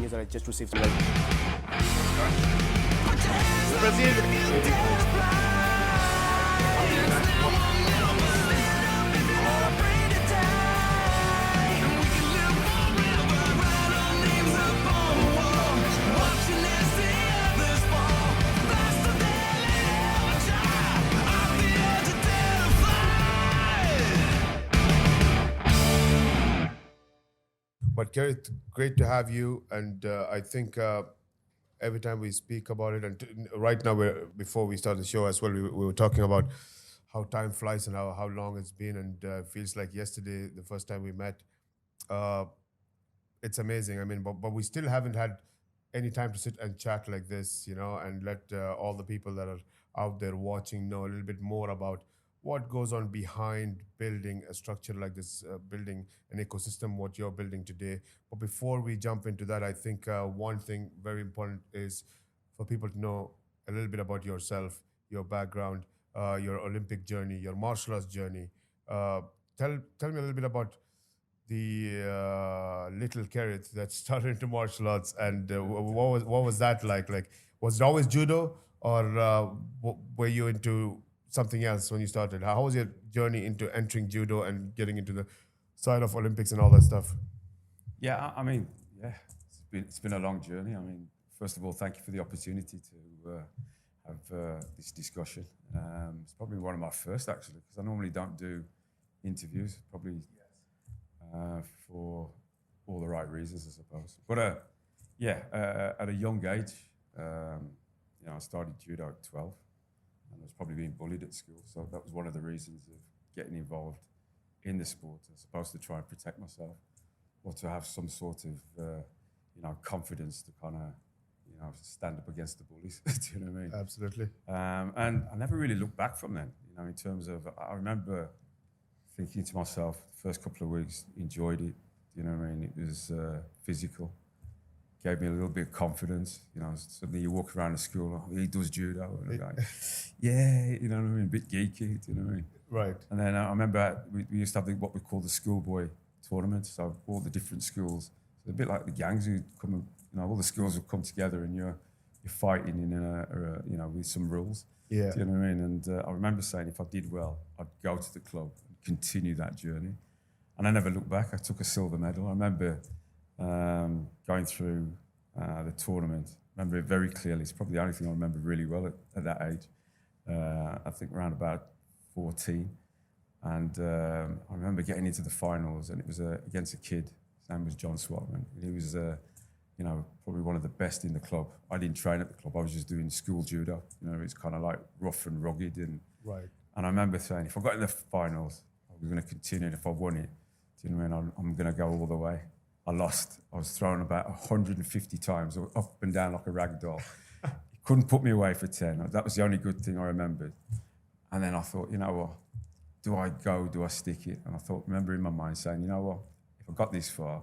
News that I just received today. But Kerrith, great to have you. And I think every time we speak about it, and right now, before we start the show as well, we were talking about how time flies and how long it's been. And feels like yesterday, the first time we met. It's amazing. I mean, but we still haven't had any time to sit and chat like this, and let all the people that are out there watching know a little bit more about what goes on behind building a structure like this, building an ecosystem, what you're building today. But before we jump into that, I think one thing very important is for people to know a little bit about yourself, your background, your Olympic journey, your martial arts journey. Tell me a little bit about the little Kerrith that started into martial arts, and what was that like? Like, was it always judo, or were you into something else when you started? How was your journey into entering judo and getting into the side of Olympics and all that stuff? Yeah, I mean, it's been a long journey. I mean, first of all, thank you for the opportunity to have this discussion. It's probably one of my first, actually, because I normally don't do interviews, probably for all the right reasons, I suppose. But at a young age, I started judo at 12. And I was probably being bullied at school, so that was one of the reasons of getting involved in the sport. I was supposed to try and protect myself, or to have some sort of, confidence to kind of, stand up against the bullies. Do you know what I mean? Absolutely. And I never really looked back from then. In terms of, I remember thinking to myself, the first couple of weeks, enjoyed it. You know what I mean? It was physical. Gave me a little bit of confidence. Suddenly you walk around the school, he does judo. And I'm like, yeah, you know what I mean? A bit geeky, do you know what I mean? Right. And then I remember we used to have what we call the schoolboy tournament. So all the different schools, so a bit like the gangs who come, all the schools will come together and you're fighting in with some rules. Yeah. Do you know what I mean? And I remember saying if I did well, I'd go to the club and continue that journey. And I never looked back. I took a silver medal. I remember going through the tournament. I remember it very clearly. It's probably the only thing I remember really well at that age. I think around about 14. And I remember getting into the finals, and it was against a kid. His name was John Swatman. And he was, probably one of the best in the club. I didn't train at the club. I was just doing school judo. It's kind of like rough and rugged. And I remember saying, if I got in the finals, I was going to continue. And if I won it, do you know what I mean? I'm going to go all the way. I lost. I was thrown about 150 times, up and down like a rag doll. He couldn't put me away for 10. That was the only good thing I remembered. And then I thought, you know what? Do I go? Do I stick it? And I thought, remember in my mind saying, you know what? If I got this far,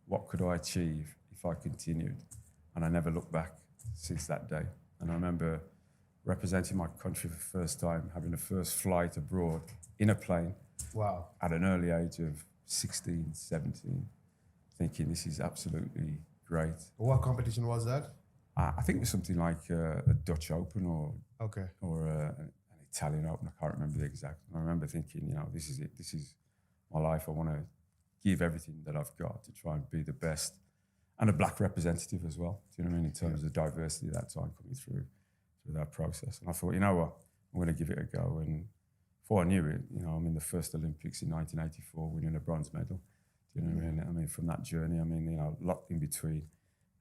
what could I achieve if I continued? And I never looked back since that day. And I remember representing my country for the first time, having the first flight abroad in a plane. Wow. At an early age of 16, 17. Thinking this is absolutely great. What competition was that? I think it was something like a Dutch Open or an Italian Open. I can't remember the exact. And I remember thinking, this is it. This is my life. I want to give everything that I've got to try and be the best, and a black representative as well. Do you know what I mean? In terms of diversity at that time coming through that process. And I thought, you know what, I'm going to give it a go. And before I knew it, I'm in the first Olympics in 1984, winning a bronze medal. Do you know what I mean? I mean, from that journey, a lot in between.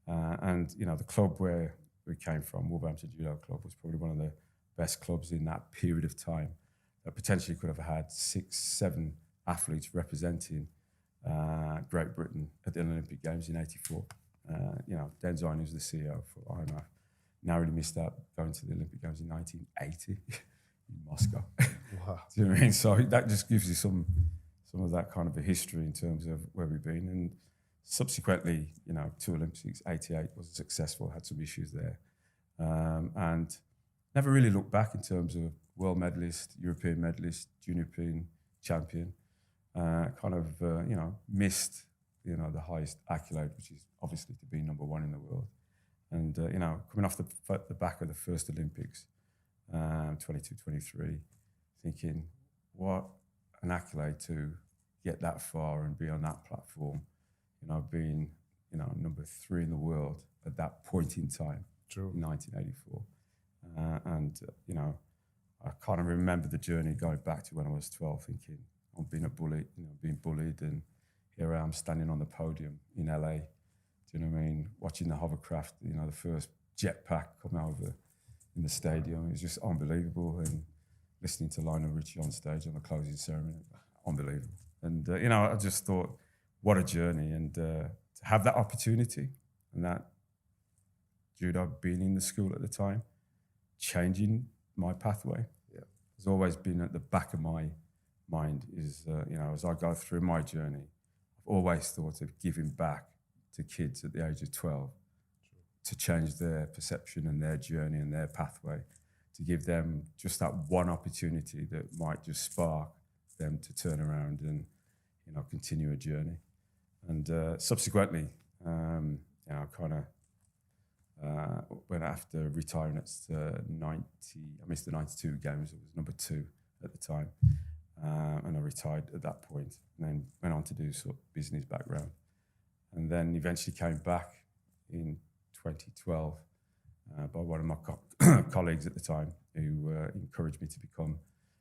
And, the club where we came from, Wolverhampton Judo Club, was probably one of the best clubs in that period of time that potentially could have had 6, 7 athletes representing Great Britain at the Olympic Games in '84. Dan Zine, who's the CEO for IMMAF, narrowly missed out going to the Olympic Games in 1980 in Moscow. Wow. Do you know what I mean? So that just gives you some of that kind of a history in terms of where we've been. And subsequently, 2 Olympics, 88 was successful, had some issues there. And never really looked back in terms of world medalist, European medalist, junior European champion. Missed you know, the highest accolade, which is obviously to be number one in the world. And, you know, coming off the back of the first Olympics, 22, 23, thinking, what an accolade to get that far and be on that platform, you know, being, you know, number 3 in the world at that point in time. True. In 1984. You know, I kind of remember the journey going back to when I was 12, thinking, I'm being being bullied, and here I am standing on the podium in LA. Do you know what I mean? Watching the hovercraft, you know, the first jetpack come over in the stadium. It was just unbelievable. And listening to Lionel Richie on stage on the closing ceremony, unbelievable. And, you know, I just thought, what a journey. And to have that opportunity and that judo being in the school at the time, changing my pathway, has always been at the back of my mind is, you know, as I go through my journey, I've always thought of giving back to kids at the age of 12 to change their perception and their journey and their pathway, to give them just that one opportunity that might just spark them to turn around and, you know, continue a journey. And subsequently, you know, kind of went after retiring at 90, I missed the 92 games, it was number 2 at the time. And I retired at that point, and then went on to do sort of business background. And then eventually came back in 2012 by one of my colleagues at the time who encouraged me to become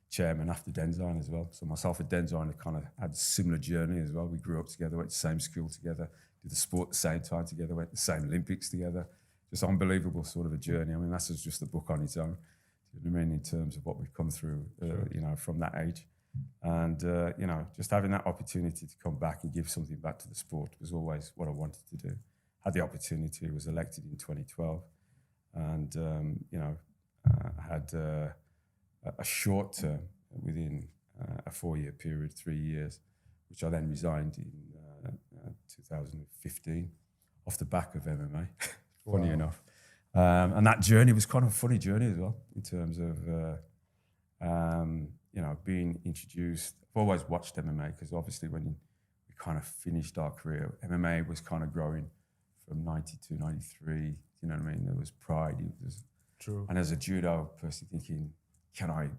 chairman after Denzine as well. So myself and Denzine kind of had a similar journey as well. We grew up together, went to the same school together, did the sport at the same time together, went to the same Olympics together. Just unbelievable sort of a journey. I mean, that's just a book on its own. You know what I mean? In terms of what we've come through, you know, from that age. And, you know, just having that opportunity to come back and give something back to the sport was always what I wanted to do. Had the opportunity, was elected in 2012. And, you know, I had a short term within a 4-year period, 3 years, which I then resigned in 2015 off the back of MMA, funny enough. And that journey was kind of a funny journey as well, in terms of, you know, being introduced. I've always watched MMA because obviously when we kind of finished our career, MMA was kind of growing from 92, 93, you know what I mean? There was pride. It was, True. And as a judo person thinking, can I, you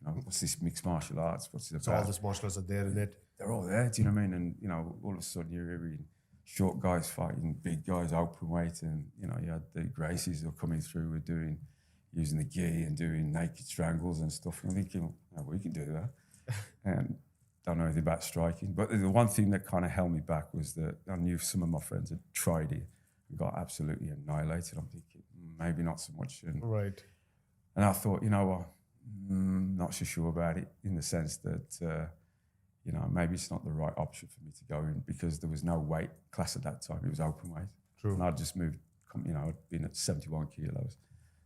know, what's this mixed martial arts? What's it about? So all these martial arts are there in it. They're all there, do you know what I mean? And, you know, all of a sudden you're hearing short guys fighting big guys open weight, and, you know, you had the Gracies who were coming through with using the gi and doing naked strangles and stuff. And I'm thinking, oh, we can do that. And don't know anything about striking. But the one thing that kind of held me back was that I knew some of my friends had tried it and got absolutely annihilated. I'm thinking, maybe not so much. And, right. And I thought, you know what, not so sure about it, in the sense that, you know, maybe it's not the right option for me to go in, because there was no weight class at that time. It was open weight. True. And I'd just moved, you know, I'd been at 71 kilos.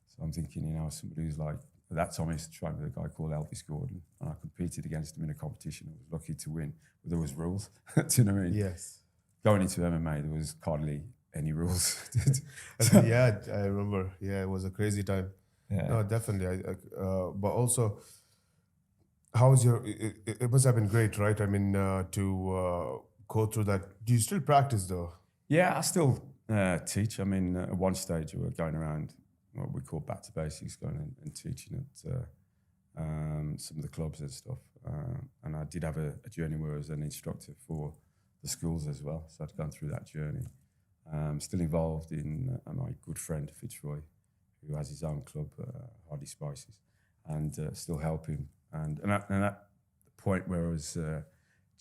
So I'm thinking, you know, somebody who's like, at that time I used to train with a guy called Elvis Gordon, and I competed against him in a competition. I was lucky to win, but there was rules. Do you know what I mean? Yes. Going into MMA, there was hardly any rules. Yeah, I remember. Yeah, it was a crazy time. Yeah. No, definitely. But also, how was your? It must have been great, right? I mean, to go through that. Do you still practice though? Yeah, I still teach. I mean, at one stage we were going around what we call back to basics, going and teaching at some of the clubs and stuff. And I did have a journey where I was an instructor for the schools as well. So I'd gone through that journey. Still involved in my good friend Fitzroy, who has his own club, Hardy Spices, and still help him. And at the point where I was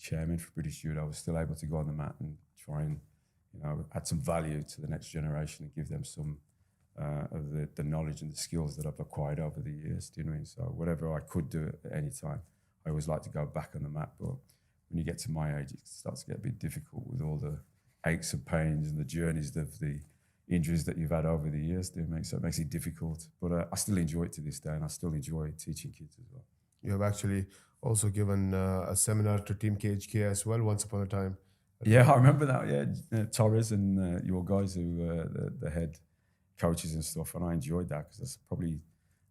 chairman for British Judo, I was still able to go on the mat and try and, you know, add some value to the next generation and give them some of the knowledge and the skills that I've acquired over the years. Do you know what I mean? So whatever I could do at any time, I always like to go back on the mat. But when you get to my age, it starts to get a bit difficult with all the aches and pains and the journeys of the injuries that you've had over the years. Do you know what I mean? So it makes it difficult. But I still enjoy it to this day, and I still enjoy teaching kids as well. You have actually also given a seminar to Team KHK as well, once upon a time. Yeah, I remember that. Yeah, Torres and your guys who were the head coaches and stuff, and I enjoyed that because that's probably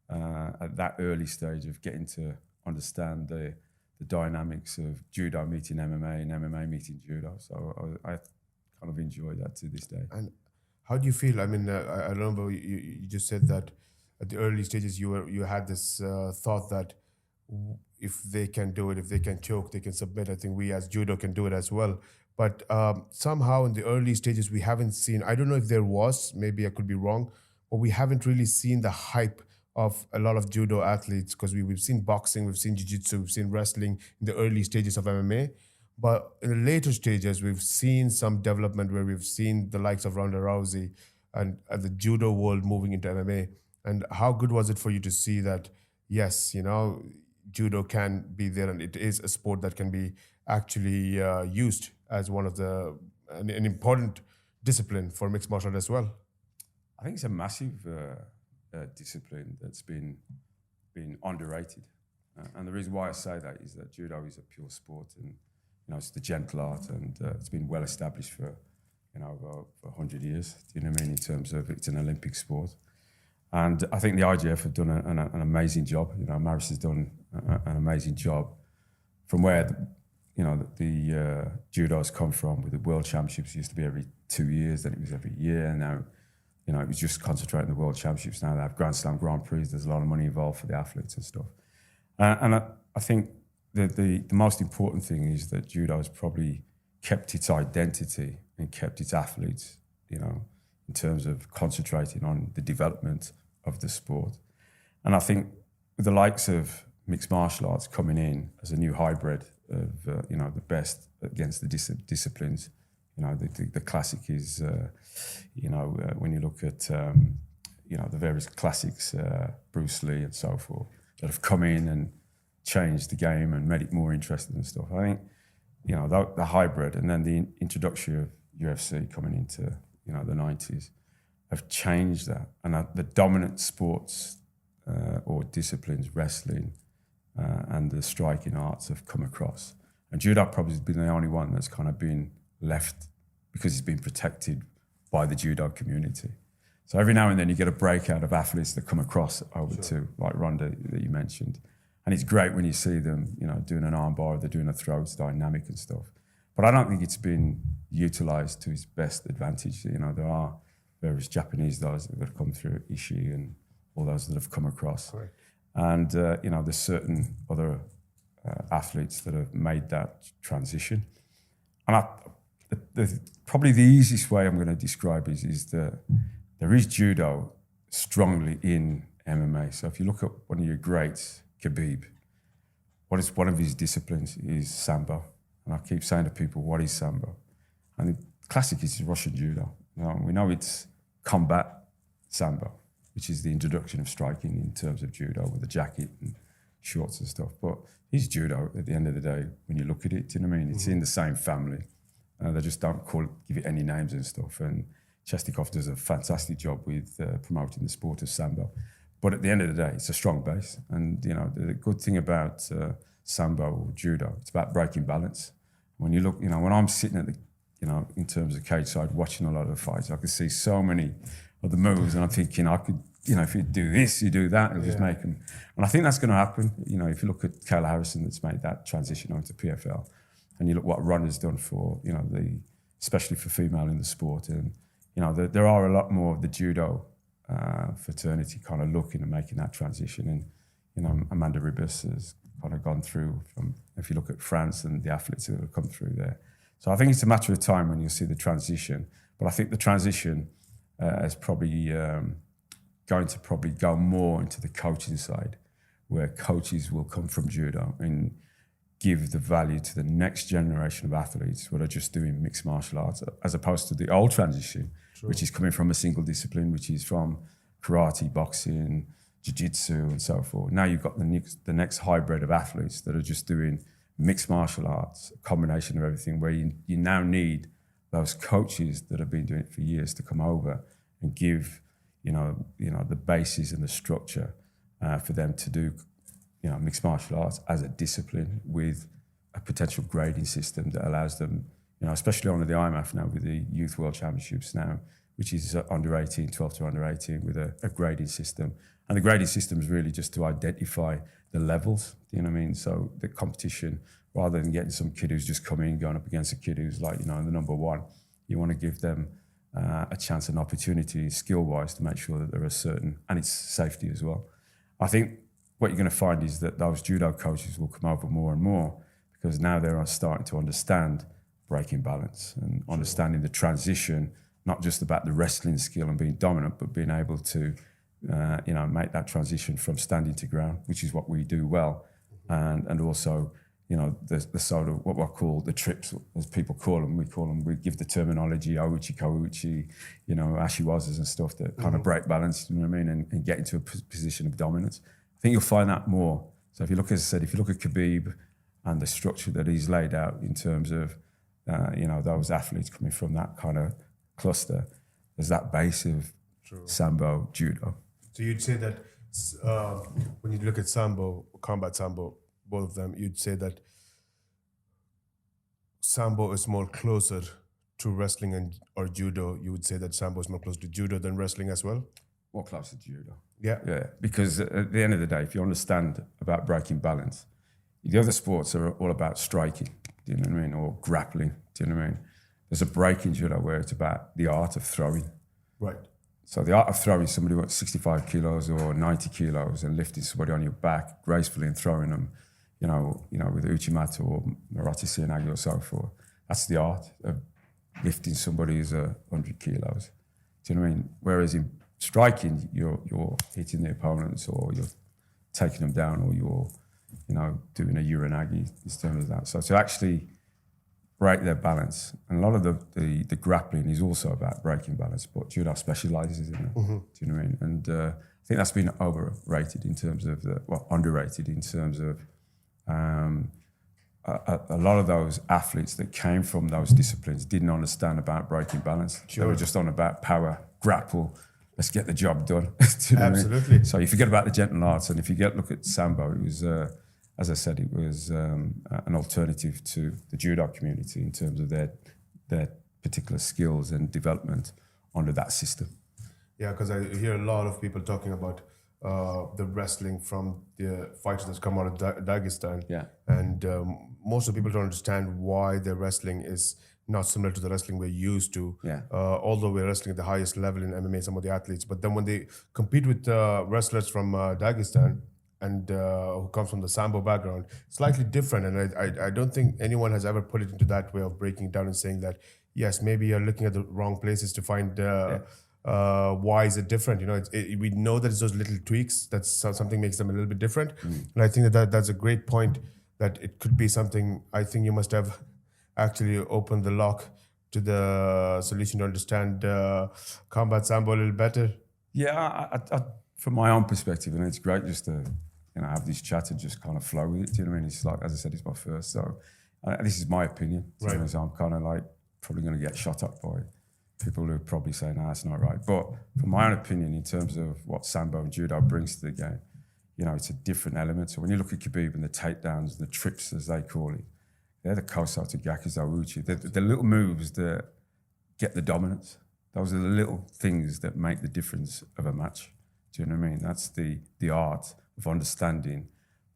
at that early stage of getting to understand the the dynamics of judo meeting MMA and MMA meeting judo. So I kind of enjoy that to this day. And how do you feel? I mean, I remember you just said that at the early stages you had this thought that if they can do it, if they can choke, they can submit. I think we as judo can do it as well. But somehow in the early stages we haven't seen, I don't know if there was, maybe I could be wrong, but we haven't really seen the hype of a lot of judo athletes, because we've seen boxing, we've seen jiu-jitsu, we've seen wrestling in the early stages of MMA. But in the later stages, we've seen some development where we've seen the likes of Ronda Rousey and the judo world moving into MMA. And how good was it for you to see that, yes, you know, judo can be there and it is a sport that can be actually used as one of an important discipline for mixed martial art as well? I think it's a massive discipline that's been underrated. And the reason why I say that is that judo is a pure sport, and it's the gentle art, and it's been well established for over 100 years. Do you know what I mean? In terms of it's an Olympic sport, and I think the IGF have done an amazing job. Maris has done an amazing job from where the judo has come from. With the World Championships, it used to be every 2 years, then it was every year, and now it was just concentrating on the World Championships. Now they have Grand Slam Grand Prix. There's a lot of money involved for the athletes and stuff. And I think the most important thing is that judo has probably kept its identity and kept its athletes, in terms of concentrating on the development of the sport. And I think with the likes of mixed martial arts coming in as a new hybrid of, the best against the disciplines, the classic is, when you look at, the various classics, Bruce Lee and so forth, that have come in and changed the game and made it more interesting and stuff. I think, the hybrid and then the introduction of UFC coming into, the 90s have changed that. And the dominant sports or disciplines, wrestling and the striking arts have come across. And judo probably has been the only one that's kind of been left because it's been protected by the judo community. So every now and then you get a breakout of athletes that come across over to, like Ronda that you mentioned. And it's great when you see them, doing an arm bar, they're doing a throw, it's dynamic and stuff. But I don't think it's been utilised to its best advantage. There are various Japanese guys that have come through, Ishii and all those that have come across. Correct. And, there's certain other athletes that have made that transition. And probably the easiest way I'm going to describe it is that there is judo strongly in MMA. So if you look at one of your greats, Khabib, what is one of his disciplines is Sambo. And I keep saying to people, what is Sambo? And the classic is Russian judo. We know it's combat Sambo, which is the introduction of striking in terms of judo with a jacket and shorts and stuff. But his judo, at the end of the day, when you look at it, do you know what I mean? It's in the same family. They just don't give it any names and stuff. And Chestikov does a fantastic job with promoting the sport of Sambo. But at the end of the day, it's a strong base. And, the good thing about Sambo or judo, it's about breaking balance. When you look, when I'm sitting at the, in terms of cage side, watching a lot of the fights, I can see so many of the moves and I'm thinking I could, if you do this, you do that, it'll just make them. And I think that's going to happen. If you look at Kayla Harrison that's made that transition onto PFL, and you look what Ron has done for, especially for female in the sport. And, there are a lot more of the judo fraternity kind of looking and making that transition. And, Amanda Ribas has kind of gone through from, if you look at France and the athletes that have come through there. So I think it's a matter of time when you'll see the transition. But I think the transition is probably going to go more into the coaching side, where coaches will come from judo and give the value to the next generation of athletes who are just doing mixed martial arts, as opposed to the old transition, which is coming from a single discipline, which is from karate, boxing, jiu-jitsu and so forth. Now you've got the next hybrid of athletes that are just doing mixed martial arts, a combination of everything, where you now need those coaches that have been doing it for years to come over and give, the basis and the structure for them to do, mixed martial arts as a discipline with a potential grading system that allows them, especially under the IMMAF now with the Youth World Championships now, which is under 18, 12 to under 18 with a grading system, And the grading system is really just to identify the levels, do you know what I mean? So the competition, rather than getting some kid who's just come in, going up against a kid who's like, you know, the number one, you want to give them a chance and opportunity skill-wise to make sure that there are certain, and it's safety as well. I think what you're going to find is that those judo coaches will come over more and more because now they're starting to understand breaking balance and understanding the transition, not just about the wrestling skill and being dominant, but being able to, you know, make that transition from standing to ground, which is what we do well, and also, you know, the sort of what I call the trips, as people call them. We give the terminology ouchi, kouchi, you know, ashiwazas and stuff that kind of break balance, you know what I mean, and get into a position of dominance. I think you'll find that more. So if you look, as I said, if you look at Khabib and the structure that he's laid out in terms of, you know, those athletes coming from that kind of cluster, there's that base of Sambo, judo. So you'd say that when you look at Sambo, combat Sambo, both of them, you'd say that Sambo is more closer to wrestling or judo. You would say that Sambo is more close to judo than wrestling as well? More close to judo. Yeah. Yeah, because at the end of the day, if you understand about breaking balance, the other sports are all about striking, do you know what I mean, or grappling, do you know what I mean? There's a break in judo where it's about the art of throwing. Right. So the art of throwing somebody who's 65 kilos or 90 kilos and lifting somebody on your back gracefully and throwing them, you know, with Uchimata or Murata Siyanagi or so forth. That's the art of lifting somebody who's 100 kilos. Do you know what I mean? Whereas in striking, you're hitting the opponents, or you're taking them down, or you're, you know, doing a uranagi in terms of that. So to actually break their balance, and a lot of the grappling is also about breaking balance, but judo specialises in it. Do you know what I mean? And I think that's been overrated in terms of underrated in terms of a lot of those athletes that came from those disciplines didn't understand about breaking balance. Sure. They were just on about power, grapple, let's get the job done. Do you know Absolutely. what I mean? So you forget about the gentle arts, and if you look at Sambo, it was, as I said, it was an alternative to the judo community in terms of their particular skills and development under that system. Yeah, because I hear a lot of people talking about the wrestling from the fighters that come out of Dagestan. Yeah. And most of the people don't understand why their wrestling is not similar to the wrestling we're used to. Yeah. Although we're wrestling at the highest level in MMA, some of the athletes. But then when they compete with wrestlers from Dagestan and who comes from the Sambo background, slightly different. And I don't think anyone has ever put it into that way of breaking it down and saying that, yes, maybe you're looking at the wrong places to find why is it different. You know, we know that it's those little tweaks that something makes them a little bit different. And I think that's a great point, that it could be something. I think you must have actually opened the lock to the solution to understand combat Sambo a little better. Yeah, I, from my own perspective, and it's great just to have this chat and just kind of flow with it. Do you know what I mean? It's like, as I said, it's my first, so this is my opinion. Right. So I'm kind of like probably going to get shot up by people who probably say, "No, that's not right." But from my own opinion, in terms of what Sambo and Judo brings to the game, it's a different element. So when you look at Khabib and the takedowns, the trips as they call it, they're the Koso to Gakizo Uchi. The little moves that get the dominance. Those are the little things that make the difference of a match. Do you know what I mean? That's the art of understanding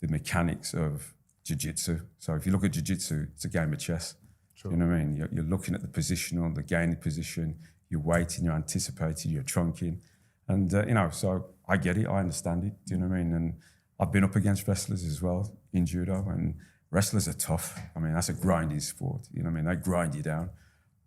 the mechanics of jiu-jitsu. So if you look at jiu-jitsu, it's a game of chess. Sure. You know what I mean? You're looking at the positional, the gaining position, you're waiting, you're anticipating, you're trunking. And, so I get it, I understand it. Do you know what I mean? And I've been up against wrestlers as well in judo, and wrestlers are tough. I mean, that's a grinding sport. You know what I mean? They grind you down.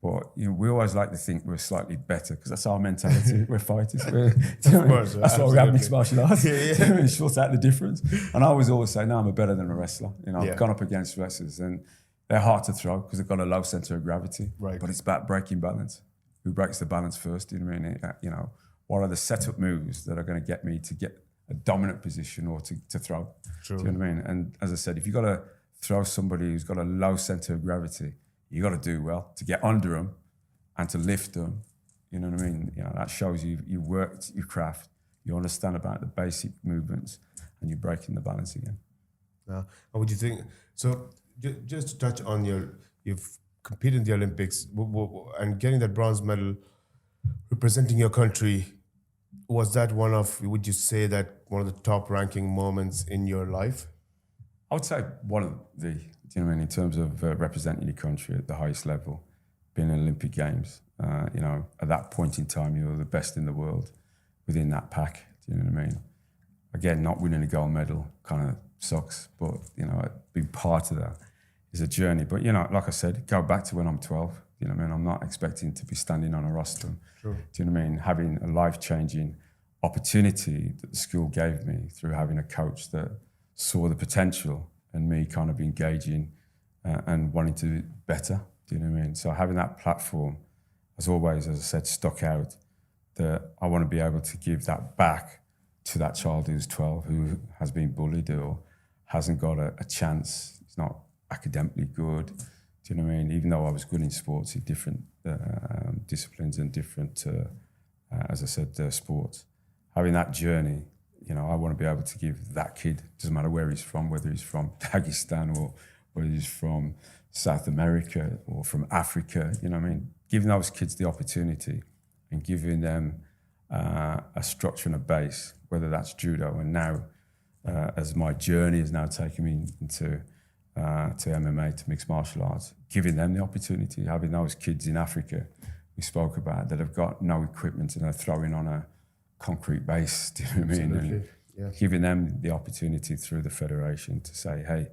But we always like to think we're slightly better because that's our mentality. We're fighters. That's why we have mixed martial arts. Yeah. Short out the difference. And I always say, no, I'm better than a wrestler. I've gone up against wrestlers and they're hard to throw because they've got a low center of gravity. Right. But it's about breaking balance. Who breaks the balance first? Do you know what I mean? What are the setup moves that are going to get me to get a dominant position or to throw? True. Do you know what I mean? And as I said, if you've got to throw somebody who's got a low center of gravity, you got to do well to get under them and to lift them. You know what I mean? That shows you worked your craft, you understand about the basic movements, and you're breaking the balance again. And what do you think? So just to touch on you've competed in the Olympics and getting that bronze medal, representing your country. Was that would you say that one of the top ranking moments in your life? I would say one of the, do you know what I mean, in terms of representing your country at the highest level, being in Olympic Games, you know, at that point in time, you were the best in the world within that pack, do you know what I mean? Again, not winning a gold medal kind of sucks, but, you know, being part of that is a journey. But, you know, like I said, go back to when I'm 12, you know what I mean? I'm not expecting to be standing on a roster. True. Do you know what I mean? Having a life-changing opportunity that the school gave me through having a coach that saw the potential and me kind of engaging and wanting to do better. Do you know what I mean? So having that platform has always, as I said, stuck out, that I want to be able to give that back to that child who's 12, who has been bullied or hasn't got a chance, is not academically good. Do you know what I mean? Even though I was good in sports, in different disciplines and different, as I said, sports. Having that journey, you know, I want to be able to give that kid, doesn't matter where he's from, whether he's from Dagestan or whether he's from South America or from Africa, you know what I mean? Giving those kids the opportunity and giving them a structure and a base, whether that's judo, and now as my journey has now taken me into to MMA, to mixed martial arts, giving them the opportunity, having those kids in Africa we spoke about that have got no equipment and are throwing on a concrete base, do you know what I mean? And Yes. giving them the opportunity through the federation to say, hey,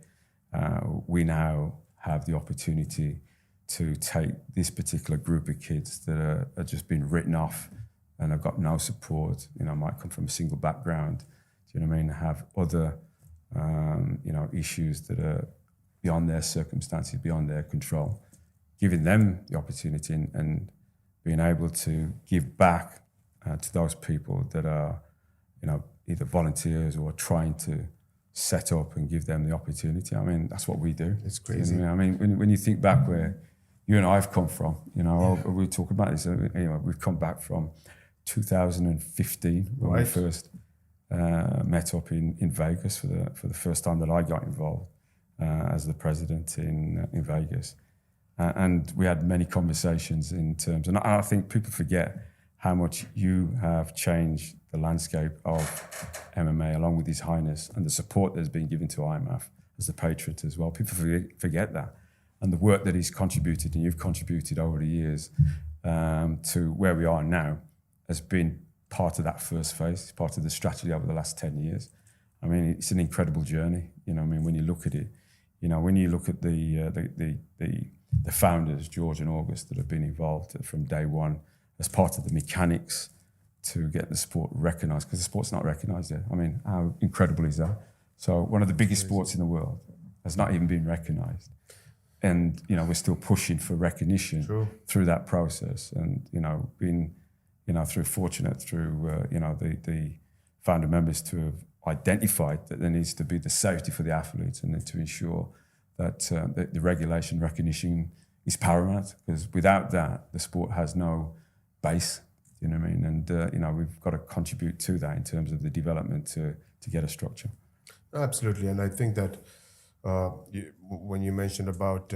we now have the opportunity to take this particular group of kids that are just been written off and have got no support, you know, might come from a single background, do you know what I mean? Have other, you know, issues that are beyond their circumstances, beyond their control. Giving them the opportunity and being able to give back to those people that are, you know, either volunteers or trying to set up and give them the opportunity. I mean, that's what we do. It's crazy. You know, I mean, when you think back where you and I have come from, you know, we talk about this. Anyway, we've come back from 2015 when we first met up in Vegas for the first time that I got involved as the president in Vegas. And we had many conversations in terms, and I think people forget how much you have changed the landscape of MMA along with His Highness and the support that's been given to IMMAF as the patriot as well. People forget that. And the work that he's contributed and you've contributed over the years to where we are now has been part of that first phase, it's part of the strategy over the last 10 years. I mean, it's an incredible journey. You know, I mean, when you look at it, you know, when you look at the founders, George and August, that have been involved from day one as part of the mechanics to get the sport recognised, because the sport's not recognised yet. I mean, how incredible is that? So one of the biggest sports in the world has not even been recognised. And, you know, we're still pushing for recognition through that process. And, you know, being, you know, fortunate through, you know, the founder members to have identified that there needs to be the safety for the athletes and then to ensure that the regulation recognition is paramount, because without that, the sport has no base, you know what I mean? And, you know, we've got to contribute to that in terms of the development to get a structure. Absolutely. And I think that when you mentioned about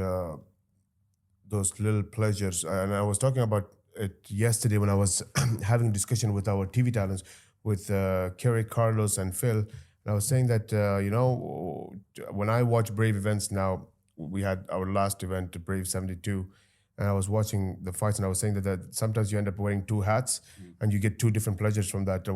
those little pleasures, and I was talking about it yesterday when I was having a discussion with our TV talents, with Kerrith, Carlos, and Phil, and I was saying that, you know, when I watch Brave events now, we had our last event, Brave 72, and I was watching the fights, and I was saying that sometimes you end up wearing two hats, and you get two different pleasures from that. The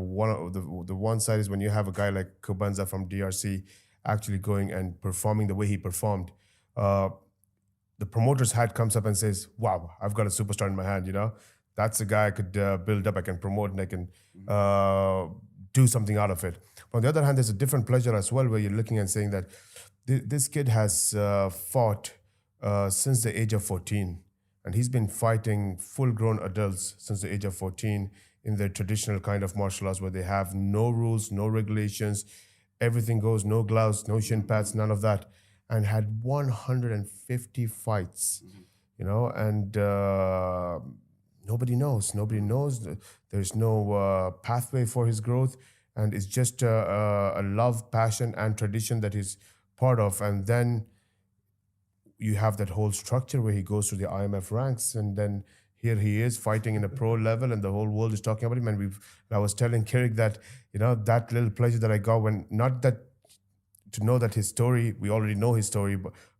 one side is when you have a guy like Kubanza from DRC actually going and performing the way he performed. The promoter's hat comes up and says, wow, I've got a superstar in my hand, you know? That's a guy I could build up, I can promote, and I can do something out of it. But on the other hand, there's a different pleasure as well, where you're looking and saying that this kid has fought since the age of 14. And he's been fighting full-grown adults since the age of 14 in their traditional kind of martial arts, where they have no rules, no regulations, everything goes, no gloves, no shin pads, none of that, and had 150 fights, you know, and nobody knows. There's no pathway for his growth, and it's just a love, passion, and tradition that he's part of. And then you have that whole structure where he goes through the IMMAF ranks, and then here he is fighting in a pro level, and the whole world is talking about him. And I was telling Kerrith that, that little pleasure that I got when, not that to know that his story, we already know his story,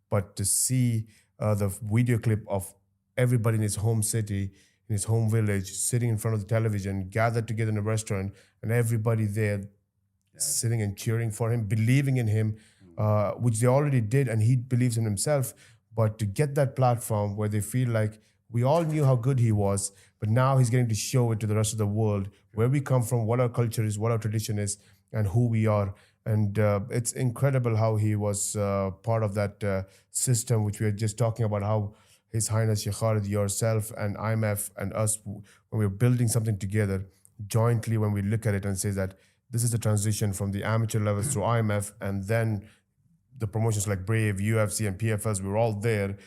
but to see the video clip of everybody in his home city, in his home village, sitting in front of the television, gathered together in a restaurant, and everybody there sitting and cheering for him, believing in him, which they already did, and he believes in himself. But to get that platform where they feel like we all knew how good he was, but now he's getting to show it to the rest of the world, where we come from, what our culture is, what our tradition is, and who we are. And it's incredible how he was part of that system, which we were just talking about, how His Highness Sheikh Khalid, yourself and IMMAF and us, when we're building something together, jointly when we look at it and say that this is the transition from the amateur levels through IMMAF, and then the promotions like Brave, UFC, and PFLs, we're all there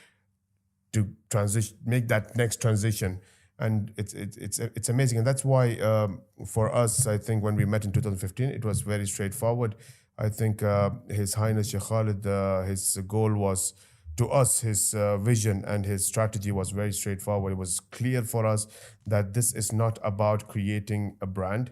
to transition, make that next transition. And it's amazing. And that's why for us, I think when we met in 2015, it was very straightforward. I think His Highness Sheikh Khalid, his goal was, to us, his vision and his strategy was very straightforward. It was clear for us that this is not about creating a brand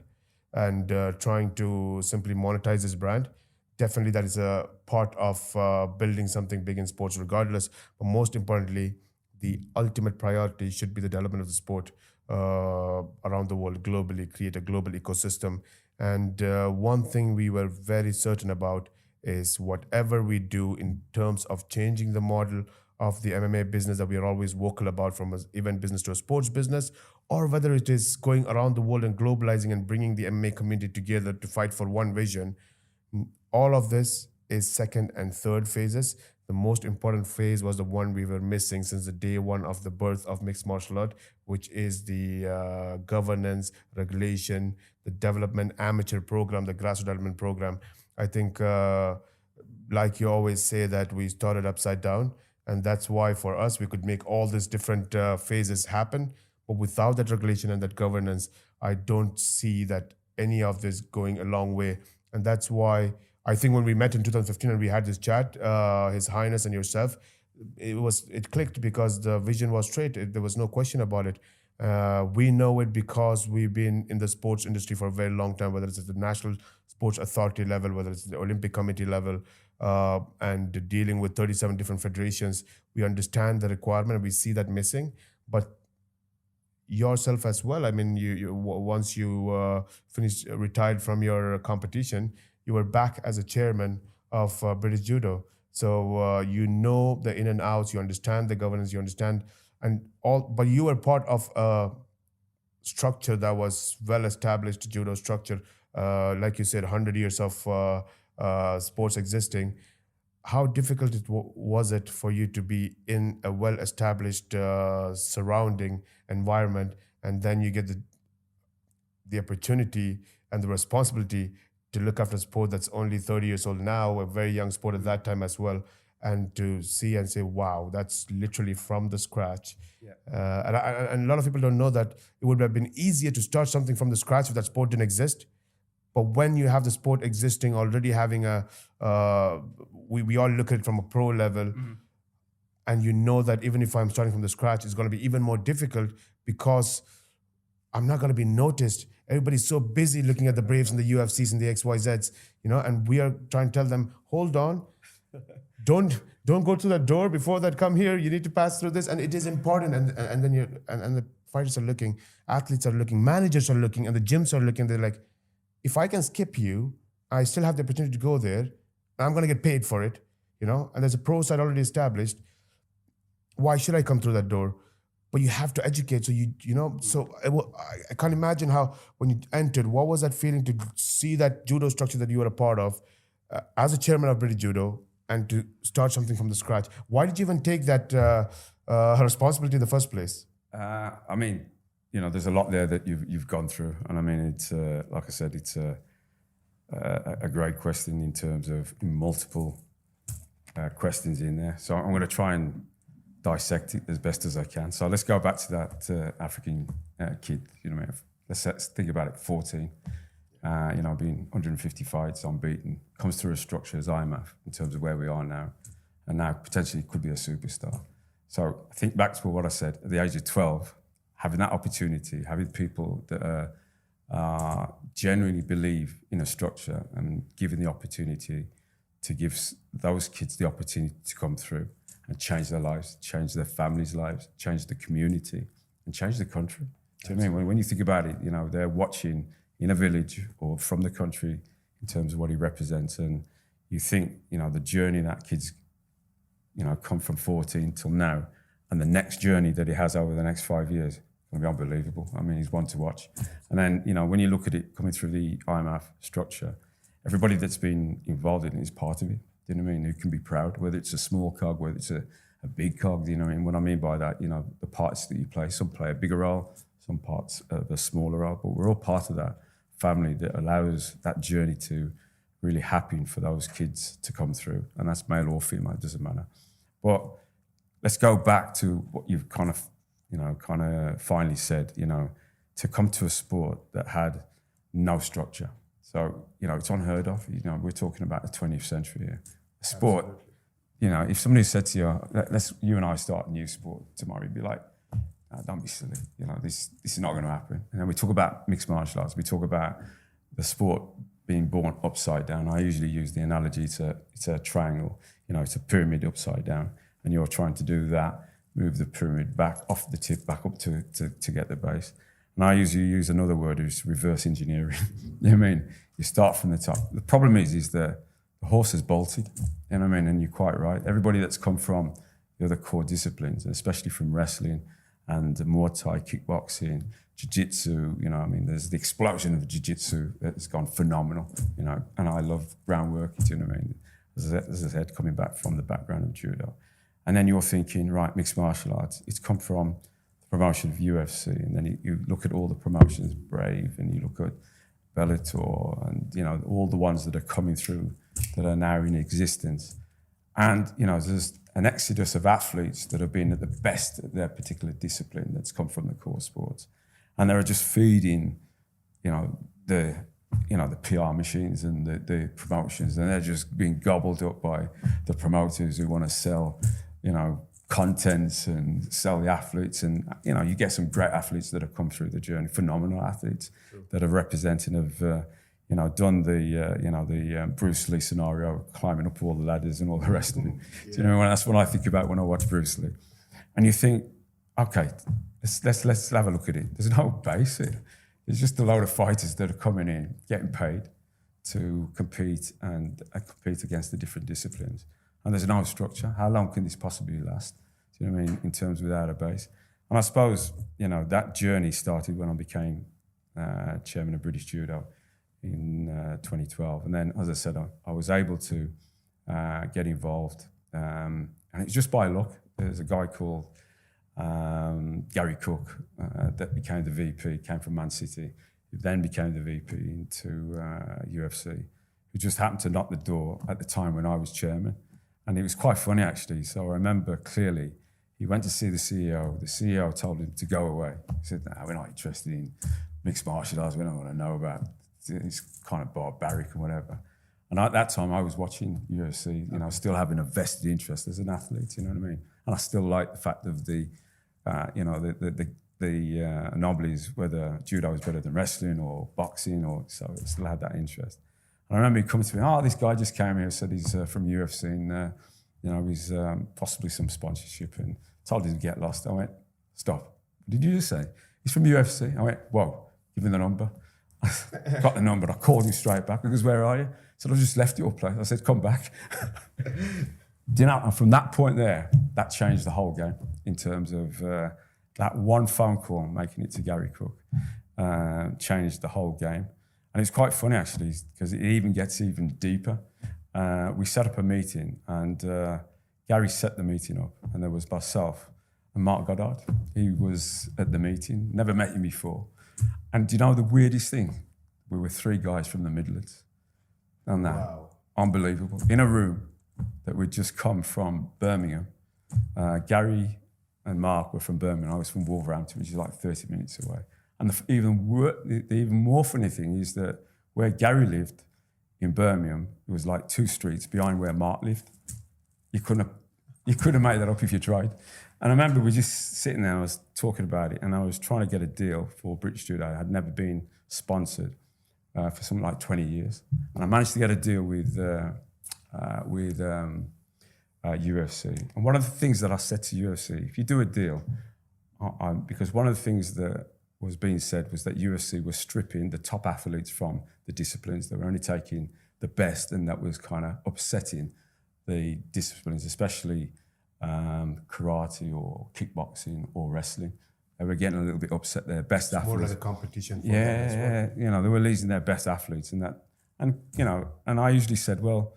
and trying to simply monetize this brand. Definitely that is a part of building something big in sports regardless. But most importantly, the ultimate priority should be the development of the sport around the world globally, create a global ecosystem. And one thing we were very certain about is whatever we do in terms of changing the model of the MMA business that we are always vocal about, from an event business to a sports business, or whether it is going around the world and globalizing and bringing the MMA community together to fight for one vision, all of this is second and third phases. The most important phase was the one we were missing since the day one of the birth of mixed martial art, which is the governance, regulation, the development amateur program, the grassroots development program. I think, like you always say, that we started upside down, and that's why for us, we could make all these different phases happen. But without that regulation and that governance, I don't see that any of this going a long way. And that's why I think when we met in 2015 and we had this chat, His Highness and yourself, it clicked because the vision was straight. There was no question about it. We know it because we've been in the sports industry for a very long time, whether it's at the National Sports Authority level, whether it's the Olympic Committee level, and dealing with 37 different federations. We understand the requirement and we see that missing. But yourself as well, I mean, you once you retired from your competition, you were back as a chairman of British Judo. So you know the in and outs, you understand the governance, you understand and all, but you were part of a structure that was well-established judo structure, like you said, 100 years of sports existing. How difficult was it for you to be in a well-established surrounding environment, and then you get the opportunity and the responsibility to look after a sport that's only 30 years old now, a very young sport at that time as well, and to see and say, wow, that's literally from the scratch. Yeah. And a lot of people don't know that it would have been easier to start something from the scratch if that sport didn't exist. But when you have the sport existing, already having we all look at it from a pro level, and you know that even if I'm starting from the scratch, it's going to be even more difficult because I'm not going to be noticed. Everybody's so busy looking at the Braves and the UFCs and the XYZs, and we are trying to tell them, hold on, don't go through that door before that. Come here. You need to pass through this, and it is important. And then and the fighters are looking, athletes are looking, managers are looking, and the gyms are looking. They're like, if I can skip you, I still have the opportunity to go there. I'm going to get paid for it, And there's a pro side already established. Why should I come through that door? But you have to educate. So So I can't imagine how when you entered, what was that feeling to see that judo structure that you were a part of as a chairman of British Judo and to start something from the scratch? Why did you even take that responsibility in the first place? I mean, there's a lot there that you've gone through, and I mean, it's like I said, it's a great question in terms of multiple questions in there. So I'm going to try and dissect it as best as I can. So let's go back to that African kid. Let's think about it. 14. I've been 150 fights, unbeaten. Comes through a structure as IMMAF in terms of where we are now, and now potentially could be a superstar. So think back to what I said. At the age of 12, having that opportunity, having people that genuinely believe in a structure and giving the opportunity to give those kids the opportunity to come through and change their lives, change their families' lives, change the community, and change the country. Do you know what I mean? When you think about it, you know, they're watching in a village or from the country in terms of what he represents, and you think, you know, the journey that kid's, you know, come from 14 till now, and the next journey that he has over the next 5 years is going to be unbelievable. I mean, he's one to watch. And then, you know, when you look at it coming through the IMMAF structure, everybody that's been involved in it is part of it. Do you know what I mean? Who can be proud, whether it's a small cog, whether it's a big cog, you know what I mean? What I mean by that, you know, the parts that you play, some play a bigger role, some parts of a smaller role, but we're all part of that family that allows that journey to really happen for those kids to come through. And that's male or female, it doesn't matter. But let's go back to what you've kind of finally said, you know, to come to a sport that had no structure. So, you know, it's unheard of. You know, we're talking about the 20th century here. A sport, absolutely. You know, if somebody said to you, you and I start a new sport tomorrow, you'd be like, oh, don't be silly. You know, this is not going to happen. And then we talk about mixed martial arts. We talk about the sport being born upside down. I usually use the analogy, it's a triangle, you know, it's a pyramid upside down. And you're trying to do that, move the pyramid back off the tip, back up to get the base. And I usually use another word, is reverse engineering. You know what I mean? You start from the top. The problem is that the horse is bolted, you know what I mean? And you're quite right. Everybody that's come from the other core disciplines, especially from wrestling and Muay Thai, kickboxing, jiu-jitsu, you know, I mean, there's the explosion of jiu-jitsu that's gone phenomenal, you know, and I love groundwork, you know what I mean? As I said, coming back from the background of judo. And then you're thinking, right, mixed martial arts, it's come from the promotion of UFC, and then you look at all the promotions, Brave, and you look at Bellator, and, you know, all the ones that are coming through that are now in existence. And, you know, there's an exodus of athletes that have been at the best at their particular discipline that's come from the core sports. And they're just feeding, you know, the PR machines and the promotions, and they're just being gobbled up by the promoters who want to sell, you know, contents and sell the athletes. And, you know, you get some great athletes that have come through the journey, phenomenal athletes that are representative of, you know, done the Bruce Lee scenario, climbing up all the ladders and all the rest of it. Yeah. Do you know, that's what I think about when I watch Bruce Lee. And you think, okay, let's have a look at it. There's no base here. It's just a load of fighters that are coming in, getting paid to compete and compete against the different disciplines. And there's no structure. How long can this possibly last? Do you know what I mean? In terms without a base. And I suppose, you know, that journey started when I became chairman of British Judo in 2012. And then, as I said, I was able to get involved. And it's just by luck. There's a guy called Gary Cook that became the VP, came from Man City, who then became the VP into UFC, who just happened to knock the door at the time when I was chairman. And it was quite funny, actually. So I remember clearly, he went to see the CEO. The CEO told him to go away. He said, no, we're not interested in mixed martial arts. We don't want to know about it. It's kind of barbaric and whatever. And at that time, I was watching UFC, you know, still having a vested interest as an athlete, you know what I mean? And I still like the fact of the anomalies, whether judo is better than wrestling or boxing, or so I still had that interest. And I remember he coming to me, this guy just came here, said he's from UFC, and you know, he's possibly some sponsorship, and told him to get lost. I went, stop. What did you just say? He's from UFC. I went, whoa, give me the number. I got the number. I called him straight back. He goes, where are you? I said, I just left your place. I said, come back. Do you know, and from that point there, that changed the whole game in terms of that one phone call, making it to Gary Cook, changed the whole game. And it's quite funny, actually, because it even gets even deeper. We set up a meeting, and Gary set the meeting up, and there was myself and Mark Goddard. He was at the meeting, never met him before. And do you know the weirdest thing? We were 3 guys from the Midlands. And that, wow. Unbelievable. In a room that we'd just come from Birmingham. Gary and Mark were from Birmingham. I was from Wolverhampton, which is like 30 minutes away. And the even more funny thing is that where Gary lived in Birmingham, it was like 2 streets behind where Mark lived. You couldn't have made that up if you tried. And I remember we just sitting there, I was talking about it, and I was trying to get a deal for British Judo. I had never been sponsored for something like 20 years. And I managed to get a deal with UFC. And one of the things that I said to UFC, if you do a deal, because one of the things that was being said was that UFC was stripping the top athletes from the disciplines. They were only taking the best, and that was kind of upsetting the disciplines, especially karate or kickboxing or wrestling. They were getting a little bit upset. Their best athletes. More like a competition for yeah, them as well. you know, they were losing their best athletes, and you know, and I usually said, well,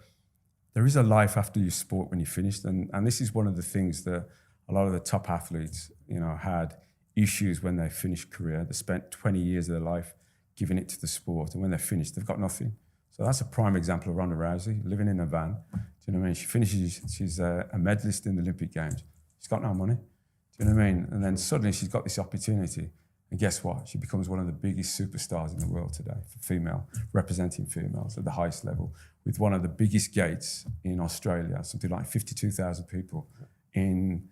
there is a life after your sport when you're finished, and this is one of the things that a lot of the top athletes, you know, had issues when they finished career. They spent 20 years of their life giving it to the sport, and when they're finished, they've got nothing. So that's a prime example of Ronda Rousey living in a van. Do you know what I mean? She finishes, she's a medalist in the Olympic Games. She's got no money. Do you know what I mean? And then suddenly she's got this opportunity. And guess what? She becomes one of the biggest superstars in the world today for female, representing females at the highest level, with one of the biggest gates in Australia, something like 52,000 people in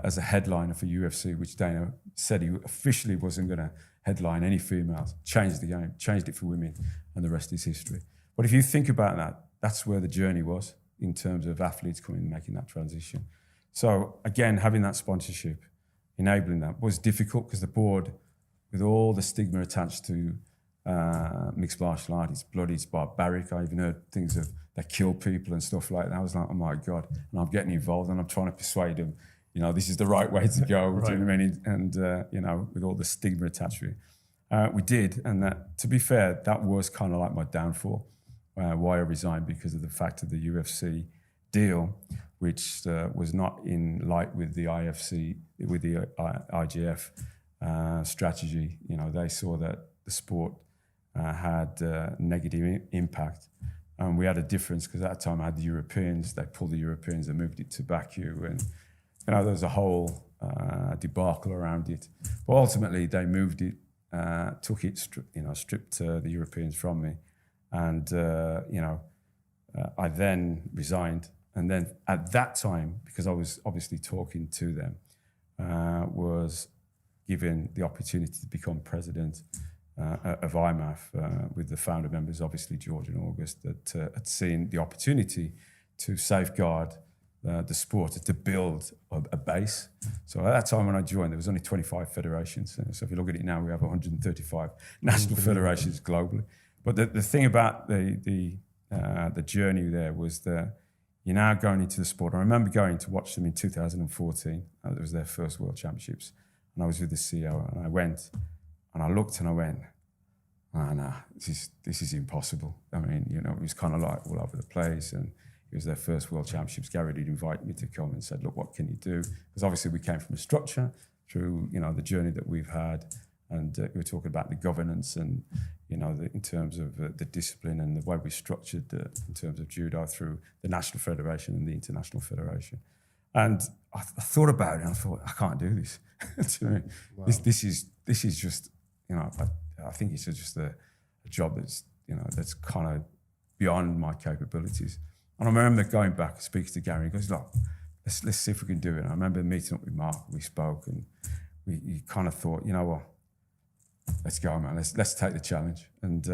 as a headliner for UFC, which Dana said he officially wasn't going to headline any females. Changed the game, changed it for women, and the rest is history. But if you think about that, that's where the journey was in terms of athletes coming and making that transition. So again, having that sponsorship, enabling that was difficult because the board, with all the stigma attached to mixed martial art, it's bloody, it's barbaric. I even heard things of they kill people and stuff like that. I was like, oh my God. And I'm getting involved and I'm trying to persuade them, you know, this is the right way to go. Right. Do you know what I mean? And, you know, with all the stigma attached to it. We did. And that, to be fair, that was kind of like my downfall, why I resigned, because of the fact of the UFC deal, which was not in light with the IFC, with the IGF strategy. You know, they saw that the sport had negative impact. And we had a difference because at that time I had the Europeans. They pulled the Europeans and moved it to Baku. And, you know, there was a whole debacle around it. But ultimately they moved it, took it, stripped the Europeans from me. And, you know, I then resigned. And then at that time, because I was obviously talking to them, was given the opportunity to become president of IMMAF with the founder members, obviously George and August, that had seen the opportunity to safeguard the sport, to build a base. So at that time when I joined, there was only 25 federations. So if you look at it now, we have 135 national federations globally. But the thing about the journey there was that you're now going into the sport. I remember going to watch them in 2014. It was their first World Championships. And I was with the CEO, and I went, and I looked and I went, oh, no, this is impossible. I mean, you know, it was kind of like all over the place, and it was their first World Championships. Gary did invite me to come and said, look, what can you do? Because obviously we came from a structure through, you know, the journey that we've had, and we were talking about the governance and, you know, in terms of the discipline and the way we structured in terms of judo through the National Federation and the International Federation. And I thought about it and I thought, I can't do this. Wow. This is just, you know, I think it's just a job that's, you know, that's kind of beyond my capabilities. And I remember going back and speaking to Gary. He goes, look, let's see if we can do it. And I remember meeting up with Mark. We spoke and we kind of thought, you know what, let's go, man. Let's take the challenge. And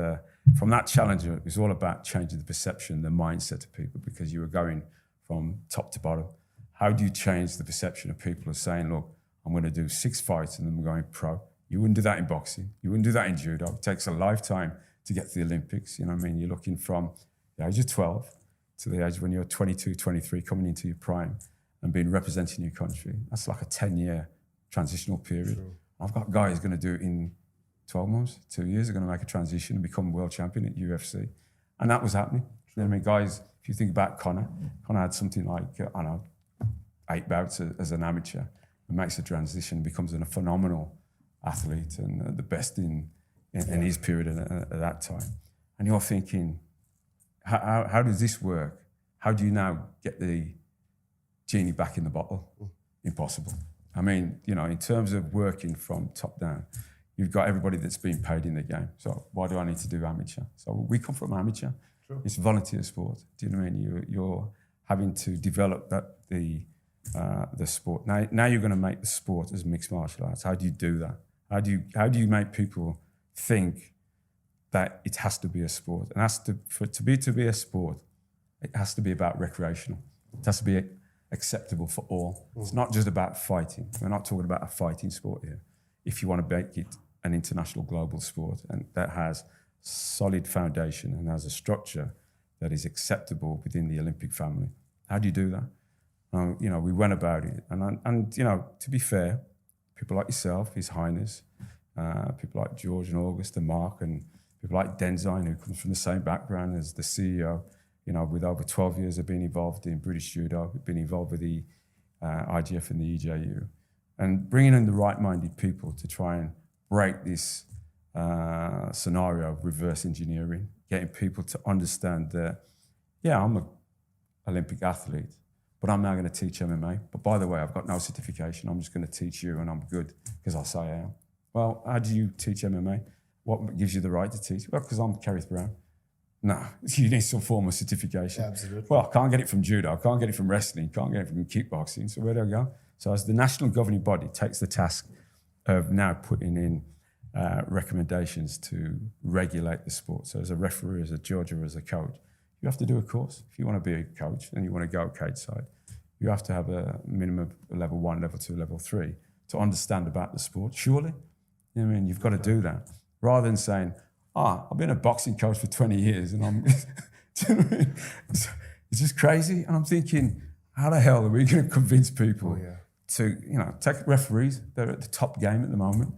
from that challenge, it was all about changing the perception, the mindset of people, because you were going from top to bottom. How do you change the perception of people as saying, look, I'm going to do 6 fights and then I'm going pro? You wouldn't do that in boxing. You wouldn't do that in judo. It takes a lifetime to get to the Olympics. You know what I mean? You're looking from the age of 12 to the age when you're 22, 23, coming into your prime and being representing your country. That's like a 10-year transitional period. Sure. I've got guys going to do it in 12 months, 2 years, they're going to make a transition and become world champion at UFC. And that was happening. You know what I mean? Guys, if you think about Conor had something like, I don't know, 8 bouts as an amateur and makes a transition, becomes a phenomenal athlete and the best in his period at that time. And you're thinking, how does this work? How do you now get the genie back in the bottle? Impossible. I mean, you know, in terms of working from top down, you've got everybody that's been paid in the game. So why do I need to do amateur? So we come from amateur. Sure. It's volunteer sport. Do you know what I mean? You're having to develop the the sport. Now you're going to make the sport as mixed martial arts. How do you do that? How do you make people think that it has to be a sport? And for it to be a sport, it has to be about recreational. It has to be acceptable for all. It's not just about fighting. We're not talking about a fighting sport here. If you want to make it an international global sport and that has solid foundation and has a structure that is acceptable within the Olympic family, how do you do that? We went about it. And to be fair, people like yourself, His Highness, people like George and August and Mark, and people like Denzine, who comes from the same background as the CEO, with over 12 years of being involved in British Judo, been involved with the IGF and the EJU, and bringing in the right-minded people to try and break this scenario of reverse engineering, getting people to understand that, I'm an Olympic athlete, but I'm now going to teach MMA. But by the way, I've got no certification. I'm just going to teach you and I'm good because I say I am. Well, how do you teach MMA? What gives you the right to teach? Well, because I'm Kerrith Brown. No, you need some form of certification. Absolutely. Well, I can't get it from judo. I can't get it from wrestling. Can't get it from kickboxing. So where do I go? So as the national governing body takes the task of now putting in recommendations to regulate the sport. So as a referee, as a judge, or as a coach, you have to do a course. If you want to be a coach and you want to go cage side, you have to have a minimum of level 1, level 2, level 3 to understand about the sport. Surely, you've got to do that. Rather than saying, I've been a boxing coach for 20 years and I'm, it's just crazy. And I'm thinking, how the hell are we going to convince people to, take referees? They're at the top game at the moment.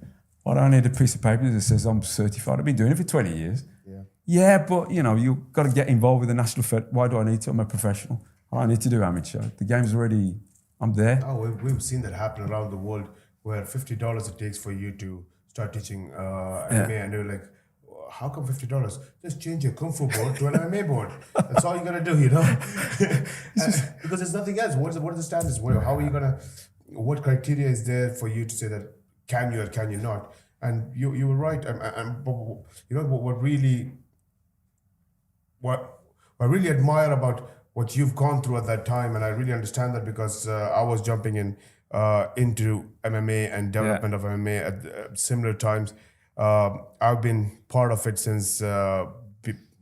I don't need a piece of paper that says I'm certified. I've been doing it for 20 years. Yeah, but, you've got to get involved with the national fed. Why do I need to? I'm a professional. I don't need to do amateur. The game's already, I'm there. Oh, we've seen that happen around the world where $50 it takes for you to start teaching MMA, and they're like, how come $50? Just change your Kung Fu board to an MMA board. That's all you got to do, because there's nothing else. What are the standards? How are you going to, what criteria is there for you to say that can you or can you not? And you were right. What I really admire about what you've gone through at that time, and I really understand that because I was jumping into MMA and development of MMA at similar times. I've been part of it since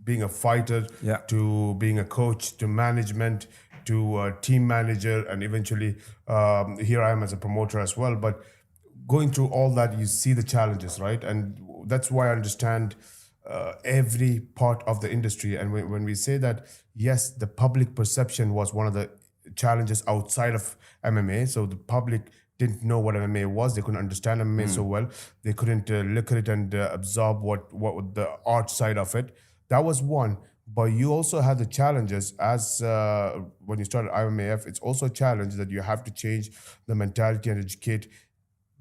being a fighter to being a coach to management to a team manager, and eventually here I am as a promoter as well. But going through all that, you see the challenges, right? And that's why I understand every part of the industry. And when we say that, yes, the public perception was one of the challenges outside of MMA. So the public didn't know what MMA was. They couldn't understand MMA so well. They couldn't look at it and absorb what the art side of it. That was one. But you also had the challenges as when you started IMMAF. It's also a challenge that you have to change the mentality and educate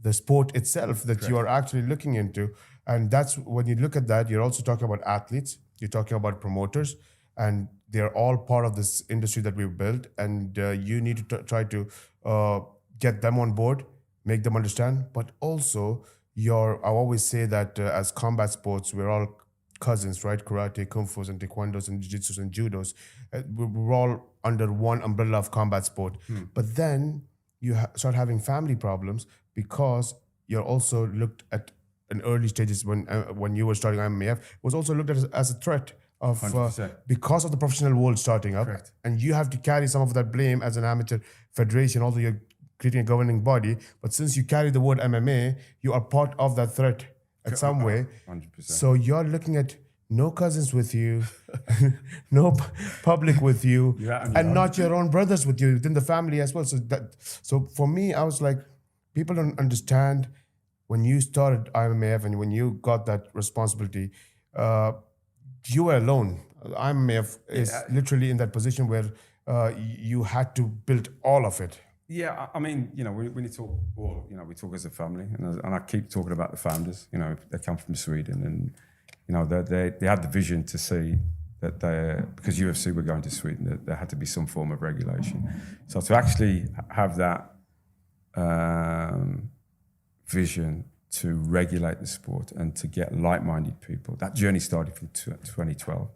the sport itself that you are actually looking into. And that's when you look at that, you're also talking about athletes, you're talking about promoters, and they're all part of this industry that we've built. And you need to try to get them on board, make them understand. But also, I always say that as combat sports, we're all cousins, right? Karate, Kung Fu's, and Taekwondo's, and Jiu-Jitsu's, and Judo's. We're all under one umbrella of combat sport. But then you start having family problems because you're also looked at in early stages when you were starting IMMAF, was also looked at as a threat of because of the professional world starting up. Correct. And you have to carry some of that blame as an amateur federation, although you're creating a governing body. But since you carry the word MMA, you are part of that threat at some way. 100%. So you're looking at no cousins with you, no public with you, and not your own brothers with you within the family as well. So for me, I was like, people don't understand when you started IMMAF and when you got that responsibility, you were alone. IMMAF is literally in that position where you had to build all of it. Yeah, I mean, when you talk, we talk as a family, and I keep talking about the founders. They come from Sweden, and they had the vision to see that because UFC were going to Sweden, that there had to be some form of regulation. So to actually have that vision to regulate the sport and to get like-minded people, that journey started from 2012,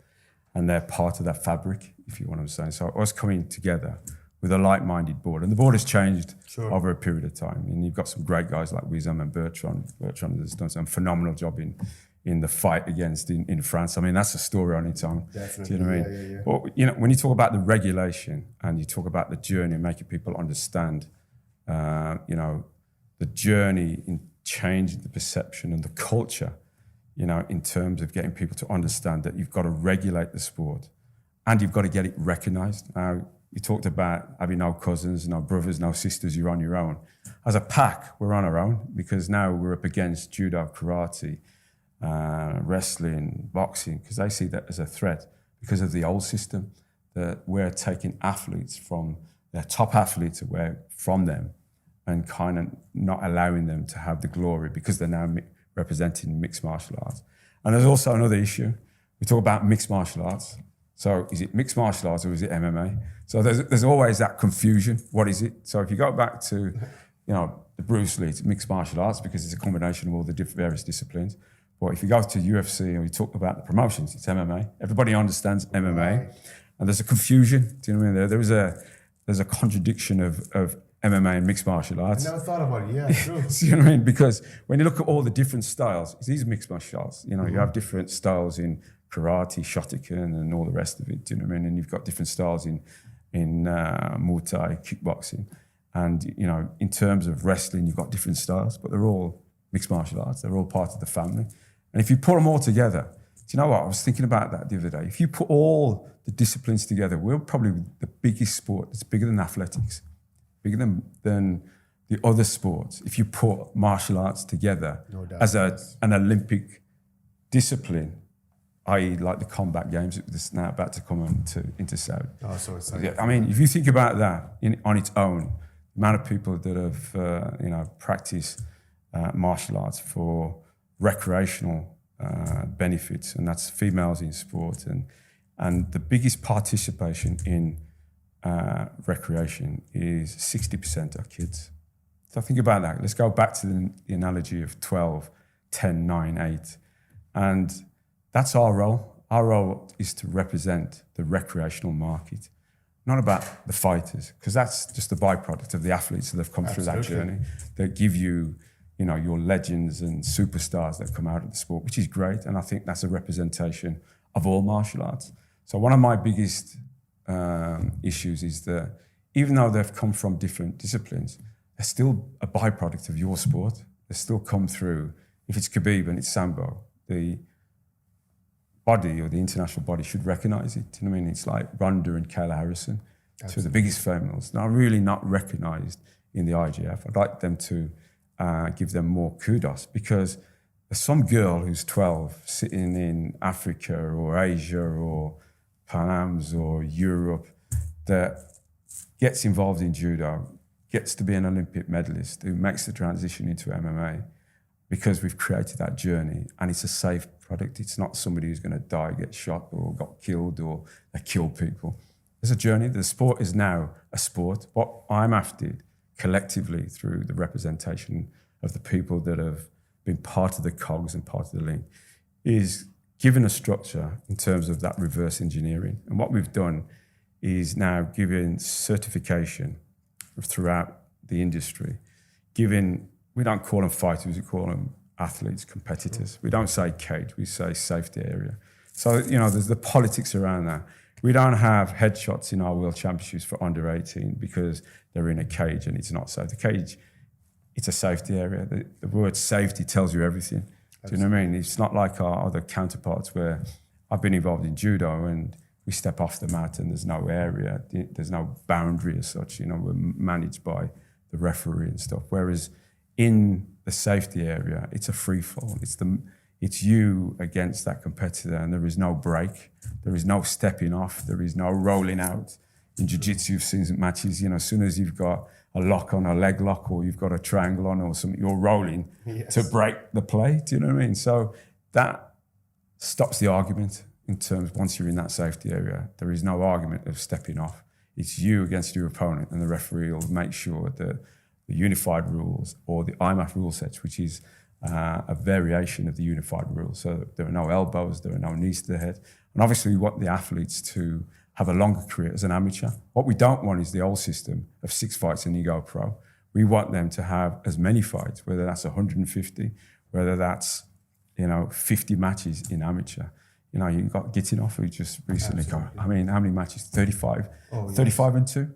and they're part of that fabric, if you want to say. So us coming together with a like-minded board. And the board has changed Sure. over a period of time. And you've got some great guys like Wizam and Bertrand. Bertrand has done some phenomenal job in the fight against in France. I mean, that's a story on its own. Definitely. Do you know what I mean? Yeah. But, you know, when you talk about the regulation and you talk about the journey, making people understand, you know, the journey in changing the perception and the culture, you know, in terms of getting people to understand that you've got to regulate the sport and you've got to get it recognized. Now, you talked about having no cousins, no brothers, no sisters, you're on your own. As a pack, we're on our own because now we're up against judo, karate, wrestling, boxing, because they see that as a threat because of the old system that we're taking athletes from their top athletes away from them and kind of not allowing them to have the glory because they're now representing mixed martial arts. And there's also another issue. We talk about mixed martial arts. So is it mixed martial arts or is it MMA? So there's always that confusion. What is it? So if you go back to, you know, the Bruce Lee, it's mixed martial arts because it's a combination of all the various disciplines. But if you go to UFC and we talk about the promotions, it's MMA. Everybody understands MMA. Right. And there's a confusion. Do you know what I mean? There's a contradiction of MMA and mixed martial arts. I never thought about it. Yeah, true. So, you know what I mean? Because when you look at all the different styles, these are mixed martial arts. You know, you have different styles in karate, shotokan, and all the rest of it. Do you know what I mean? And you've got different styles in Muay Thai, kickboxing, and you know, in terms of wrestling, you've got different styles, but they're all mixed martial arts. They're all part of the family. And if you put them all together, do you know what? I was thinking about that the other day. If you put all the disciplines together, we're probably the biggest sport. It's bigger than athletics, bigger than the other sports. If you put martial arts together No doubt, as yes. an Olympic discipline, i.e. like the combat games that's now about to come into Saudi. Oh, so exciting. Yeah, I mean, if you think about that on its own, the amount of people that have, you know, practiced martial arts for recreational benefits, and that's females in sport, and the biggest participation in recreation is 60% are kids. So think about that. Let's go back to the analogy of 12, 10, 9, 8. And that's our role. Our role is to represent the recreational market, not about the fighters, because that's just a byproduct of the athletes that have come through that journey, that give you, you know, your legends and superstars that come out of the sport, which is great. And I think that's a representation of all martial arts. So one of my biggest issues is that even though they've come from different disciplines, they're still a byproduct of your sport. They still come through. If it's Khabib and it's Sambo, the body or the international body should recognize it. You know what I mean? It's like Ronda and Kayla Harrison, two of the biggest females. Now, really not recognized in the IGF. I'd like them to give them more kudos because there's some girl who's 12 sitting in Africa or Asia or Pan Am's or Europe that gets involved in judo, gets to be an Olympic medalist, who makes the transition into MMA because we've created that journey and it's a safe product. It's not somebody who's going to die, get shot or got killed or they kill people. There's a journey. The sport is now a sport. What IMMAF did collectively through the representation of the people that have been part of the cogs and part of the link is given a structure in terms of that reverse engineering. And what we've done is now given certification throughout the industry, we don't call them fighters, we call them athletes, competitors. We don't say cage, we say safety area. So, you know, there's the politics around that. We don't have headshots in our world championships for under 18 because they're in a cage and it's not safe. The cage, it's a safety area. The word safety tells you everything. Do you know what I mean? It's not like our other counterparts where I've been involved in judo and we step off the mat and there's no area, there's no boundary as such. You know, we're managed by the referee and stuff. Whereas in the safety area, it's a free fall. It's you against that competitor, and there is no break, there is no stepping off, there is no rolling out. In jiu-jitsu, you've seen matches, you know, as soon as you've got a lock on, a leg lock, or you've got a triangle on or something, you're rolling to break the play. Do you know what I mean? So that stops the argument in terms, once you're in that safety area, there is no argument of stepping off. It's you against your opponent, and the referee will make sure that the unified rules or the IMMAF rule sets, which is a variation of the unified rules. So there are no elbows, there are no knees to the head. And obviously we want the athletes to have a longer career as an amateur. What we don't want is the old system of 6 fights and you go pro. We want them to have as many fights, whether that's 150, whether that's 50 matches in amateur. You've got Gitinov, who just recently got, how many matches? 35? 35 and 2? Do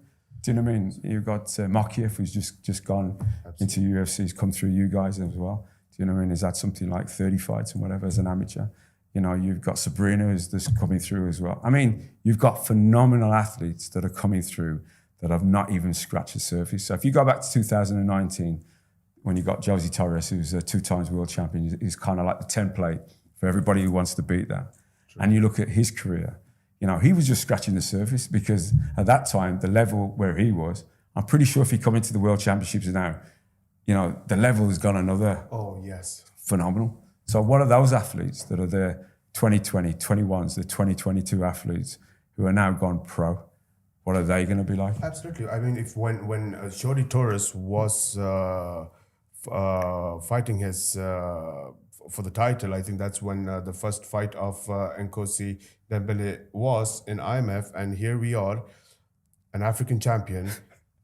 you know what I mean? You've got Makiev, who's just gone into UFC, he's come through you guys as well. Do you know what I mean? Is that something like 30 fights and whatever as an amateur? You've got Sabrina, who's just coming through as well. I mean, you've got phenomenal athletes that are coming through that have not even scratched the surface. So if you go back to 2019, when you got Josie Torres, who's a 2 times world champion, he's kind of like the template for everybody who wants to beat that. True. And you look at his career, he was just scratching the surface because at that time, the level where he was, I'm pretty sure if he come into the world championships now, the level has gone another phenomenal. So what are those athletes that are there, 2020, 21s, the 2022 athletes who are now gone pro? What are they going to be like? Absolutely. I mean, when Shahid Torres was fighting his for the title, I think that's when the first fight of Nkosi Dembele was in IMMAF, and here we are, an African champion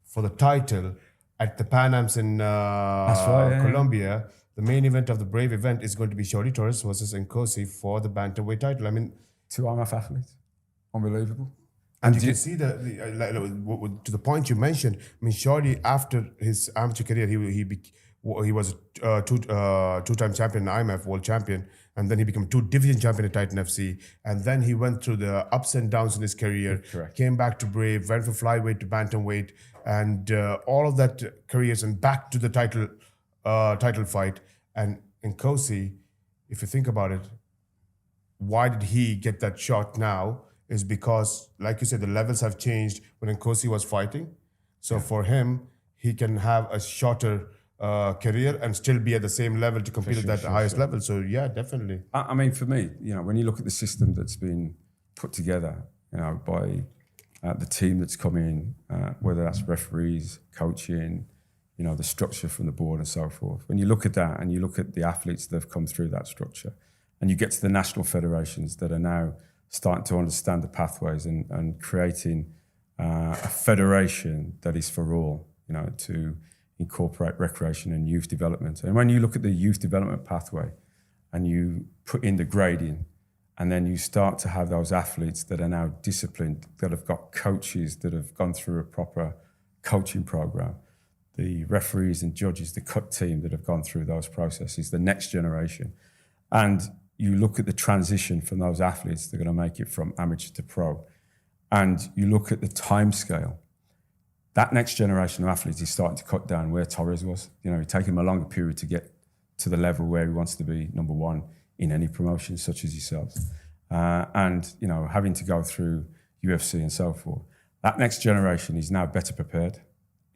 for the title at the Pan Ams in Colombia. The main event of the Brave event is going to be Shahid Torres versus Nkosi for the bantamweight title. I mean, 2 IMMAF athletes, unbelievable. And you can see to the point you mentioned. I mean, Shahid, after his amateur career, he was a 2-time champion in IMMAF, world champion, and then he became 2 division champion at Titan FC, and then he went through the ups and downs in his career. Correct. Came back to Brave, went from flyweight to bantamweight, and all of that careers, and back to the title fight. And Nkosi, if you think about it, why did he get that shot now? Is because, like you said, the levels have changed when Nkosi was fighting. So for him, he can have a shorter career and still be at the same level to compete at that highest level. So yeah, definitely. I mean, for me, when you look at the system that's been put together, by the team that's come in, whether that's referees, coaching, the structure from the board and so forth. When you look at that and you look at the athletes that have come through that structure, and you get to the national federations that are now starting to understand the pathways and creating a federation that is for all, to incorporate recreation and youth development. And when you look at the youth development pathway and you put in the grading, and then you start to have those athletes that are now disciplined, that have got coaches that have gone through a proper coaching program, the referees and judges, the cut team that have gone through those processes, the next generation. And you look at the transition from those athletes that are going to make it from amateur to pro, and you look at the time scale. That next generation of athletes is starting to cut down where Torres was. It's taking him a longer period to get to the level where he wants to be number one in any promotion, such as yourselves. And having to go through UFC and so forth. That next generation is now better prepared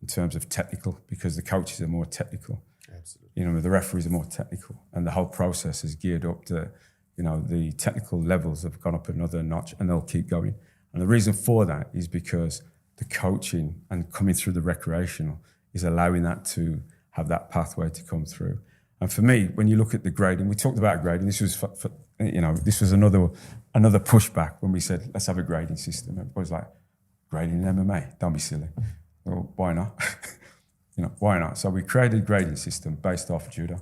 in terms of technical, because the coaches are more technical. Absolutely. The referees are more technical, and the whole process is geared up to, the technical levels have gone up another notch, and they'll keep going. And the reason for that is because the coaching and coming through the recreational is allowing that to have that pathway to come through. And for me, when you look at the grading, we talked about grading. This was, this was another pushback when we said, let's have a grading system. Everybody's like, grading in MMA? Don't be silly. Well, why not? Why not? So we created a grading system based off judo.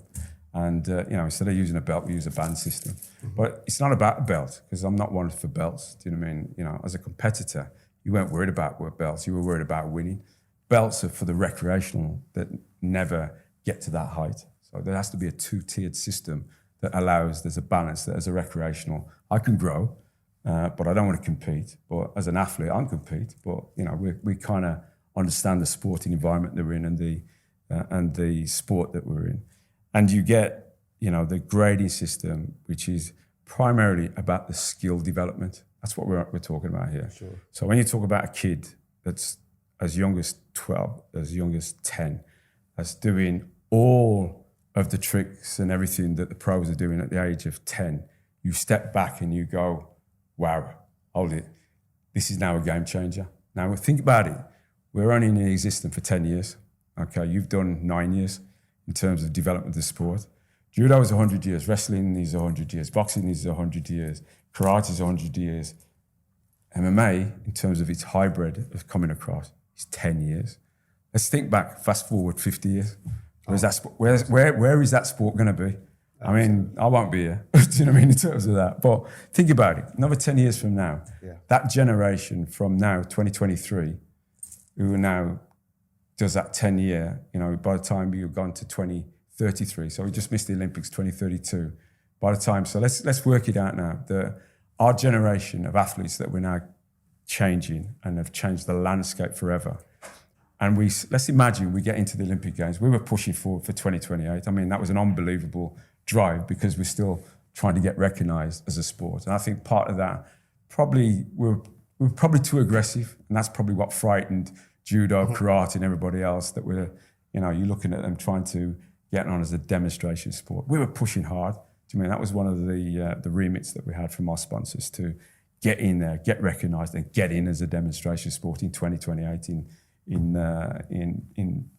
And, instead of using a belt, we use a band system. Mm-hmm. But it's not about a belt, because I'm not one for belts. Do you know what I mean? As a competitor, you weren't worried about belts. You were worried about winning. Belts are for the recreational that never get to that height. So there has to be a 2-tiered system that allows there's a balance, that as a recreational, I can grow, but I don't want to compete. But as an athlete, I can compete. But, we kind of understand the sporting environment that we're in and the sport that we're in. And you get, the grading system, which is primarily about the skill development. That's what we're talking about here. Sure. So when you talk about a kid that's as young as 12, as young as 10, that's doing all of the tricks and everything that the pros are doing at the age of 10, you step back and you go, wow, hold it. This is now a game changer. Now think about it. We're only in existence for 10 years. Okay, you've done 9 years in terms of development of the sport. Judo is 100 years, wrestling is 100 years, boxing is 100 years, karate is 100 years. MMA, in terms of its hybrid of coming across, is 10 years. Let's think back, fast forward 50 years. Where is that sport going to be? I mean, I won't be here, do you know what I mean, in terms of that. But think about it, another 10 years from now, that generation from now, 2023, who now does that 10-year, you know, by the time you've gone to 2033, so we just missed the Olympics 2032. By the time, so let's work it out now. Our generation of athletes that we're now changing and have changed the landscape forever. And let's imagine we get into the Olympic Games. We were pushing forward for 2028. I mean, that was an unbelievable drive because we're still trying to get recognised as a sport. And I think part of that, probably we're probably too aggressive, and that's probably what frightened judo, karate, and everybody else. That we're, you know, you're looking at them trying to get on as a demonstration sport. We were pushing hard. I mean, that was one of the remits that we had from our sponsors to get in there, get recognised, and get in as a demonstration sport in 2028 in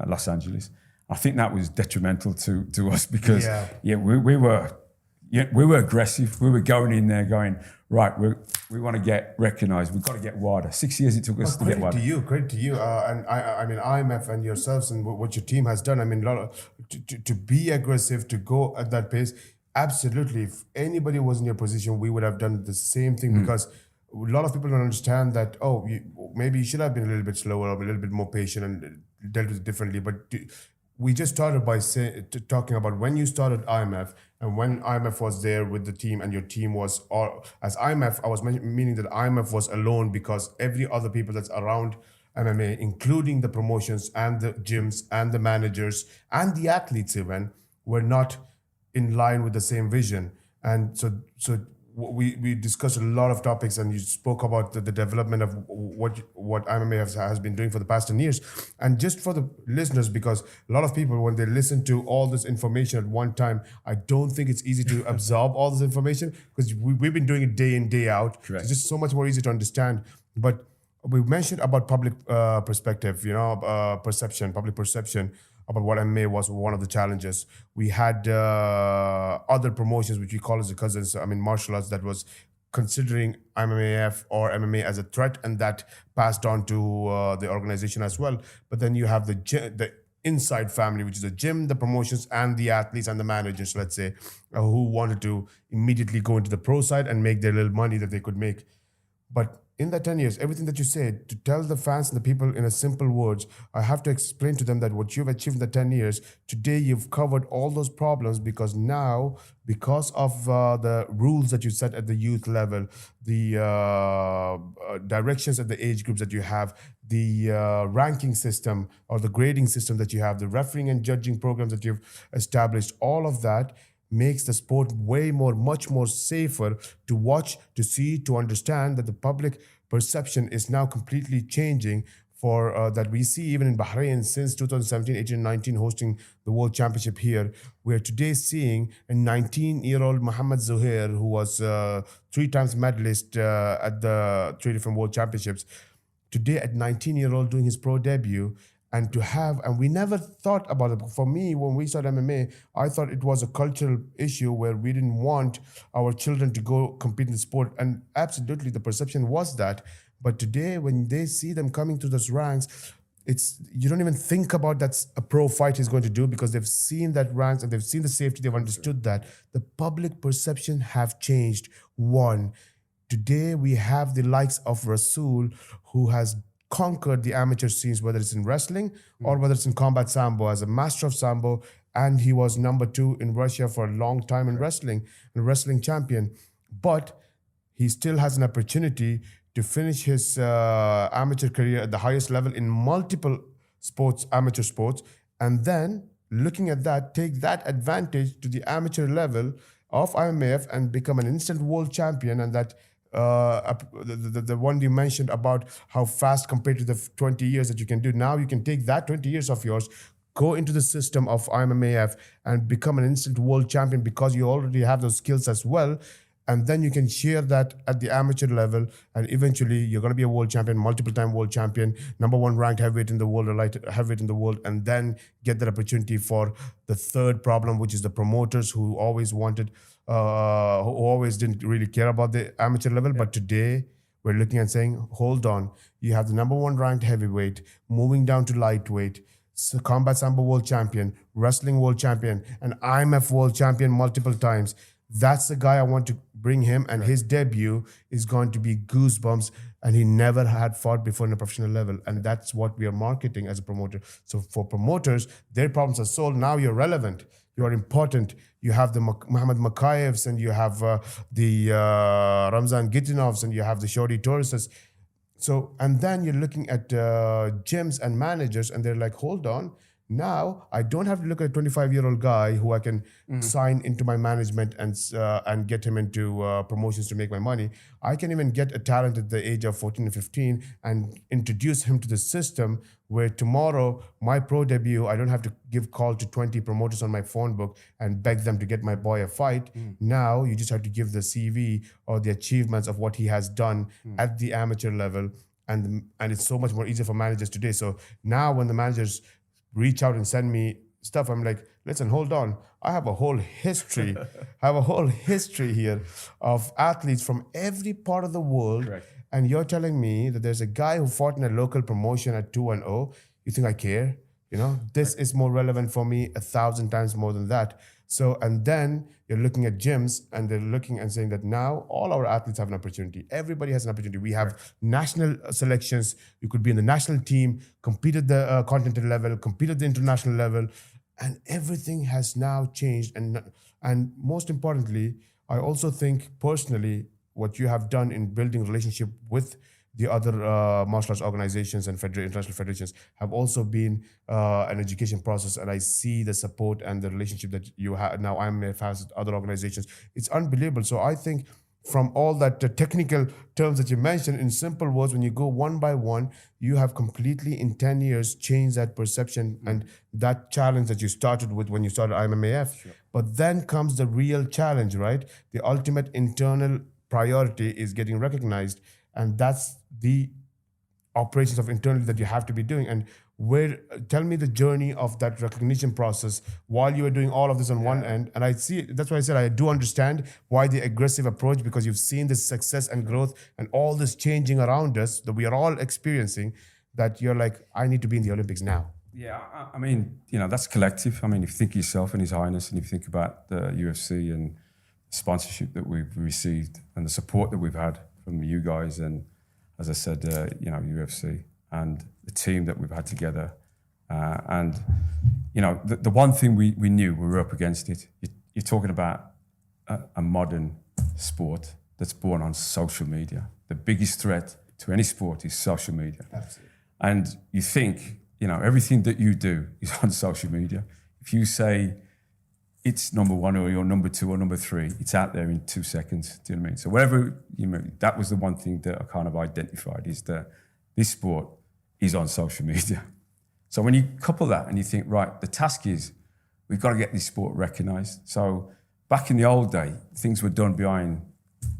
Los Angeles. I think that was detrimental to us because we were aggressive. We were going in there going, right, we want to get recognised. We've got to get wider. 6 years it took us to get wider. Great to you. And I mean, IMMAF and yourselves and what your team has done. I mean, to be aggressive, to go at that pace, absolutely. If anybody was in your position, we would have done the same thing because a lot of people don't understand that, maybe you should have been a little bit slower or a little bit more patient and dealt with it differently. But we just started by talking about when you started IMMAF and when IMMAF was there with the team and your team was, or as IMMAF, I was meaning that IMMAF was alone because every other people that's around MMA, including the promotions and the gyms and the managers and the athletes even, were not in line with the same vision. And so we discussed a lot of topics, and you spoke about the development of what MMA has been doing for the past 10 years. And just for the listeners, because a lot of people, when they listen to all this information at one time, I don't think it's easy to absorb all this information because we've been doing it day in, day out. Correct. It's just so much more easy to understand. But we mentioned about public perspective, public perception about what MMA was one of the challenges. We had other promotions, which we call as the cousins, martial arts, that was considering IMMAF or MMA as a threat, and that passed on to the organization as well. But then you have the inside family, which is the gym, the promotions, and the athletes and the managers, let's say, who wanted to immediately go into the pro side and make their little money that they could make. But in that 10 years, everything that you said, to tell the fans and the people in a simple words, I have to explain to them that what you've achieved in the 10 years, today you've covered all those problems because now, because of the rules that you set at the youth level, the directions at the age groups that you have, the ranking system or the grading system that you have, the refereeing and judging programs that you've established, all of that makes the sport much more safer to watch, to see, to understand, that the public perception is now completely changing for that we see even in Bahrain since 2017, 18, and 19 hosting the World Championship here. We are today seeing a 19-year-old Mohammed, who was 3 times medalist at the 3 different World Championships, today at 19-year-old doing his pro debut. And we never thought about it. For me, when we started MMA, I thought it was a cultural issue where we didn't want our children to go compete in the sport. And absolutely, the perception was that. But today, when they see them coming to those ranks, you don't even think about that's a pro fight is going to do, because they've seen that ranks and they've seen the safety, they've understood that. The public perception have changed. One, today we have the likes of Rasul, who has conquered the amateur scenes, whether it's in wrestling or whether it's in combat sambo, as a master of sambo, and he was number 2 in Russia for a long time in wrestling, and a wrestling champion. But he still has an opportunity to finish his amateur career at the highest level in multiple sports, amateur sports, and then looking at that, take that advantage to the amateur level of IMMAF and become an instant world champion. And that the one you mentioned about how fast compared to the 20 years that you can do. Now you can take that 20 years of yours, go into the system of IMMAF and become an instant world champion because you already have those skills as well. And then you can share that at the amateur level, and eventually you're going to be a world champion, multiple-time world champion, number one ranked heavyweight in the world, or light heavyweight in the world, and then get that opportunity for the third problem, which is the promoters who always wanted, who always didn't really care about the amateur level. But today we're looking and saying, hold on, you have the number one ranked heavyweight, moving down to lightweight, combat sambo world champion, wrestling world champion, and IMMAF world champion multiple times. That's the guy I want to bring him, and his debut is going to be goosebumps, and he never had fought before in a professional level, and that's what we are marketing as a promoter. So for promoters, their problems are solved. Now you're relevant, you are important. You have the Mohammed Makayevs, and you have the Ramzan Gitinovs, and you have the Shorty Tauruses. So, and then you're looking at gyms and managers, and they're like, hold on, now I don't have to look at a 25-year-old guy who I can sign into my management and get him into promotions to make my money. I can even get a talent at the age of 14 or 15 and introduce him to the system where tomorrow, my pro debut, I don't have to give call to 20 promoters on my phone book and beg them to get my boy a fight. Now you just have to give the CV or the achievements of what he has done at the amateur level. And it's so much more easier for managers today. So now when the managers reach out and send me stuff, I'm like, listen, hold on. I have a whole history. Here of athletes from every part of the world. Correct. And you're telling me that there's a guy who fought in a local promotion at 2-0. You think I care? You know, this is more relevant for me 1,000 times more than that. So, and then you're looking at gyms, and they're looking and saying that now all our athletes have an opportunity. Everybody has an opportunity. We have national selections. You could be in the national team, compete at the continental level, compete at the international level, and everything has now changed. And most importantly, I also think personally, what you have done in building relationship with the other martial arts organizations and international federations have also been an education process. And I see the support and the relationship that you have now IMMAF has with other organizations. It's unbelievable. So I think from all that technical terms that you mentioned, in simple words, when you go one by one, you have completely in 10 years changed that perception and that challenge that you started with when you started IMMAF. Sure. But then comes the real challenge, right? The ultimate internal priority is getting recognized. And that's the operations of internally that you have to be doing. And tell me the journey of that recognition process while you were doing all of this on one end. And I see, that's why I said I do understand why the aggressive approach, because you've seen this success and growth and all this changing around us that we are all experiencing, that you're like, I need to be in the Olympics now. Yeah, I mean, you know, that's collective. I mean, if you think of yourself and His Highness, and if you think about the UFC and sponsorship that we've received and the support that we've had from you guys, and as I said, you know, UFC and the team that we've had together. And, you know, the one thing we knew, we were up against it. You're talking about a modern sport that's born on social media. The biggest threat to any sport is social media. Absolutely. And you think, you know, everything that you do is on social media. If you say it's number one or you're number two or number three, it's out there in 2 seconds. Do you know what I mean? So whatever, you know, that was the one thing that I kind of identified, is that this sport is on social media. So when you couple that and you think, right, the task is we've got to get this sport recognized. So back in the old day, things were done behind,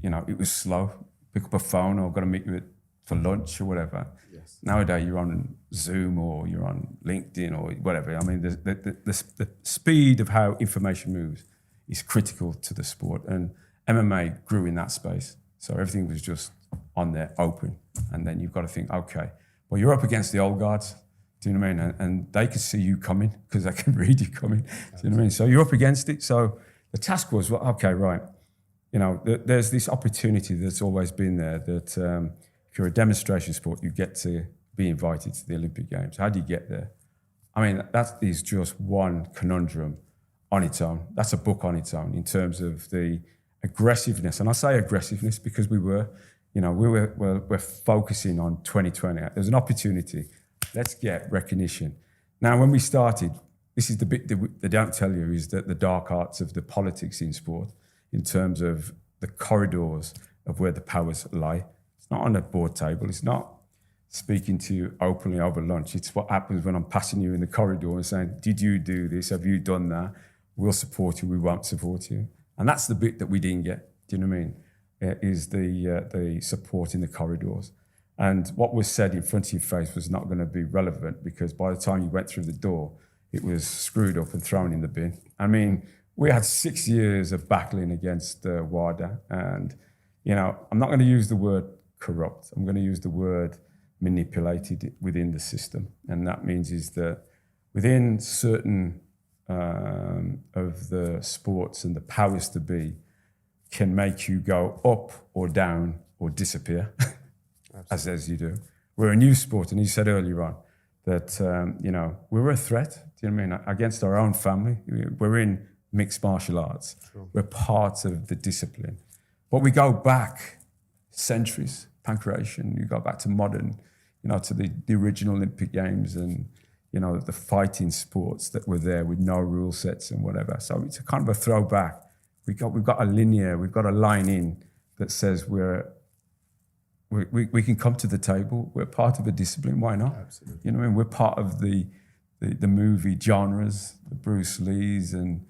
you know, it was slow. Pick up a phone, or I've got to meet you for lunch or whatever. Yes. Nowadays, you're on Zoom or you're on LinkedIn or whatever. I mean, the speed of how information moves is critical to the sport. And MMA grew in that space. So everything was just on there, open. And then you've got to think, okay, well, you're up against the old guards. Do you know what I mean? And they could see you coming because they can read you coming. Do you know what I mean? So you're up against it. So the task was, well, okay, right. You know, there's this opportunity that's always been there that if you're a demonstration sport, you get to be invited to the Olympic Games. How do you get there? I mean, that is just one conundrum on its own. That's a book on its own in terms of the aggressiveness. And I say aggressiveness because we're focusing on 2020. There's an opportunity. Let's get recognition. Now, when we started, this is the bit that they don't tell you, is that the dark arts of the politics in sport, in terms of the corridors of where the powers lie. It's not on a board table. It's not speaking to you openly over lunch. It's what happens when I'm passing you in the corridor and saying, did you do this? Have you done that? We'll support you. We won't support you. And that's the bit that we didn't get. Do you know what I mean? Is the support in the corridors. And what was said in front of your face was not going to be relevant, because by the time you went through the door, it was screwed up and thrown in the bin. I mean, we had 6 years of battling against WADA, and, you know, I'm not going to use the word corrupt. I'm going to use the word manipulated within the system. And that means is that within certain of the sports, and the powers to be can make you go up or down or disappear, as you do. We're a new sport, and you said earlier on that, you know, we're a threat, do you know what I mean, against our own family. We're in mixed martial arts. True. We're part of the discipline. But we go back centuries, pancreation, you go back to modern, you know, to the original Olympic Games, and, you know, the fighting sports that were there with no rule sets and whatever. So it's a kind of a throwback. We've got a linear, we've got a line in that says we can come to the table. We're part of a discipline. Why not? Absolutely. You know what I mean? We're part of the movie genres, the Bruce Lees and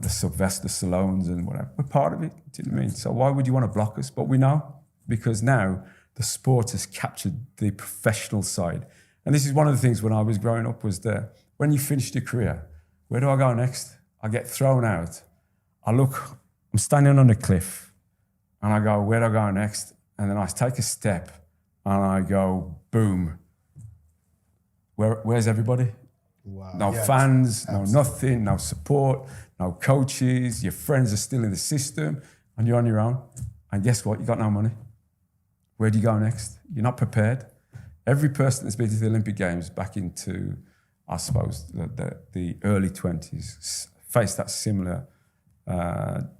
the Sylvester Stallones and whatever. We're part of it. Do you know what I mean? So why would you want to block us? But we know, because now the sport has captured the professional side. And this is one of the things when I was growing up, was that when you finished your career, where do I go next? I get thrown out. I look, I'm standing on a cliff, and I go, where do I go next? And then I take a step, and I go, boom. Where's everybody? Wow. No Yes, fans, absolutely. no nothing, no support, no coaches. Your friends are still in the system, and you're on your own. And guess what? You got no money. Where do you go next? You're not prepared. Every person that's been to the Olympic Games back into, I suppose, the early 20s faced that similar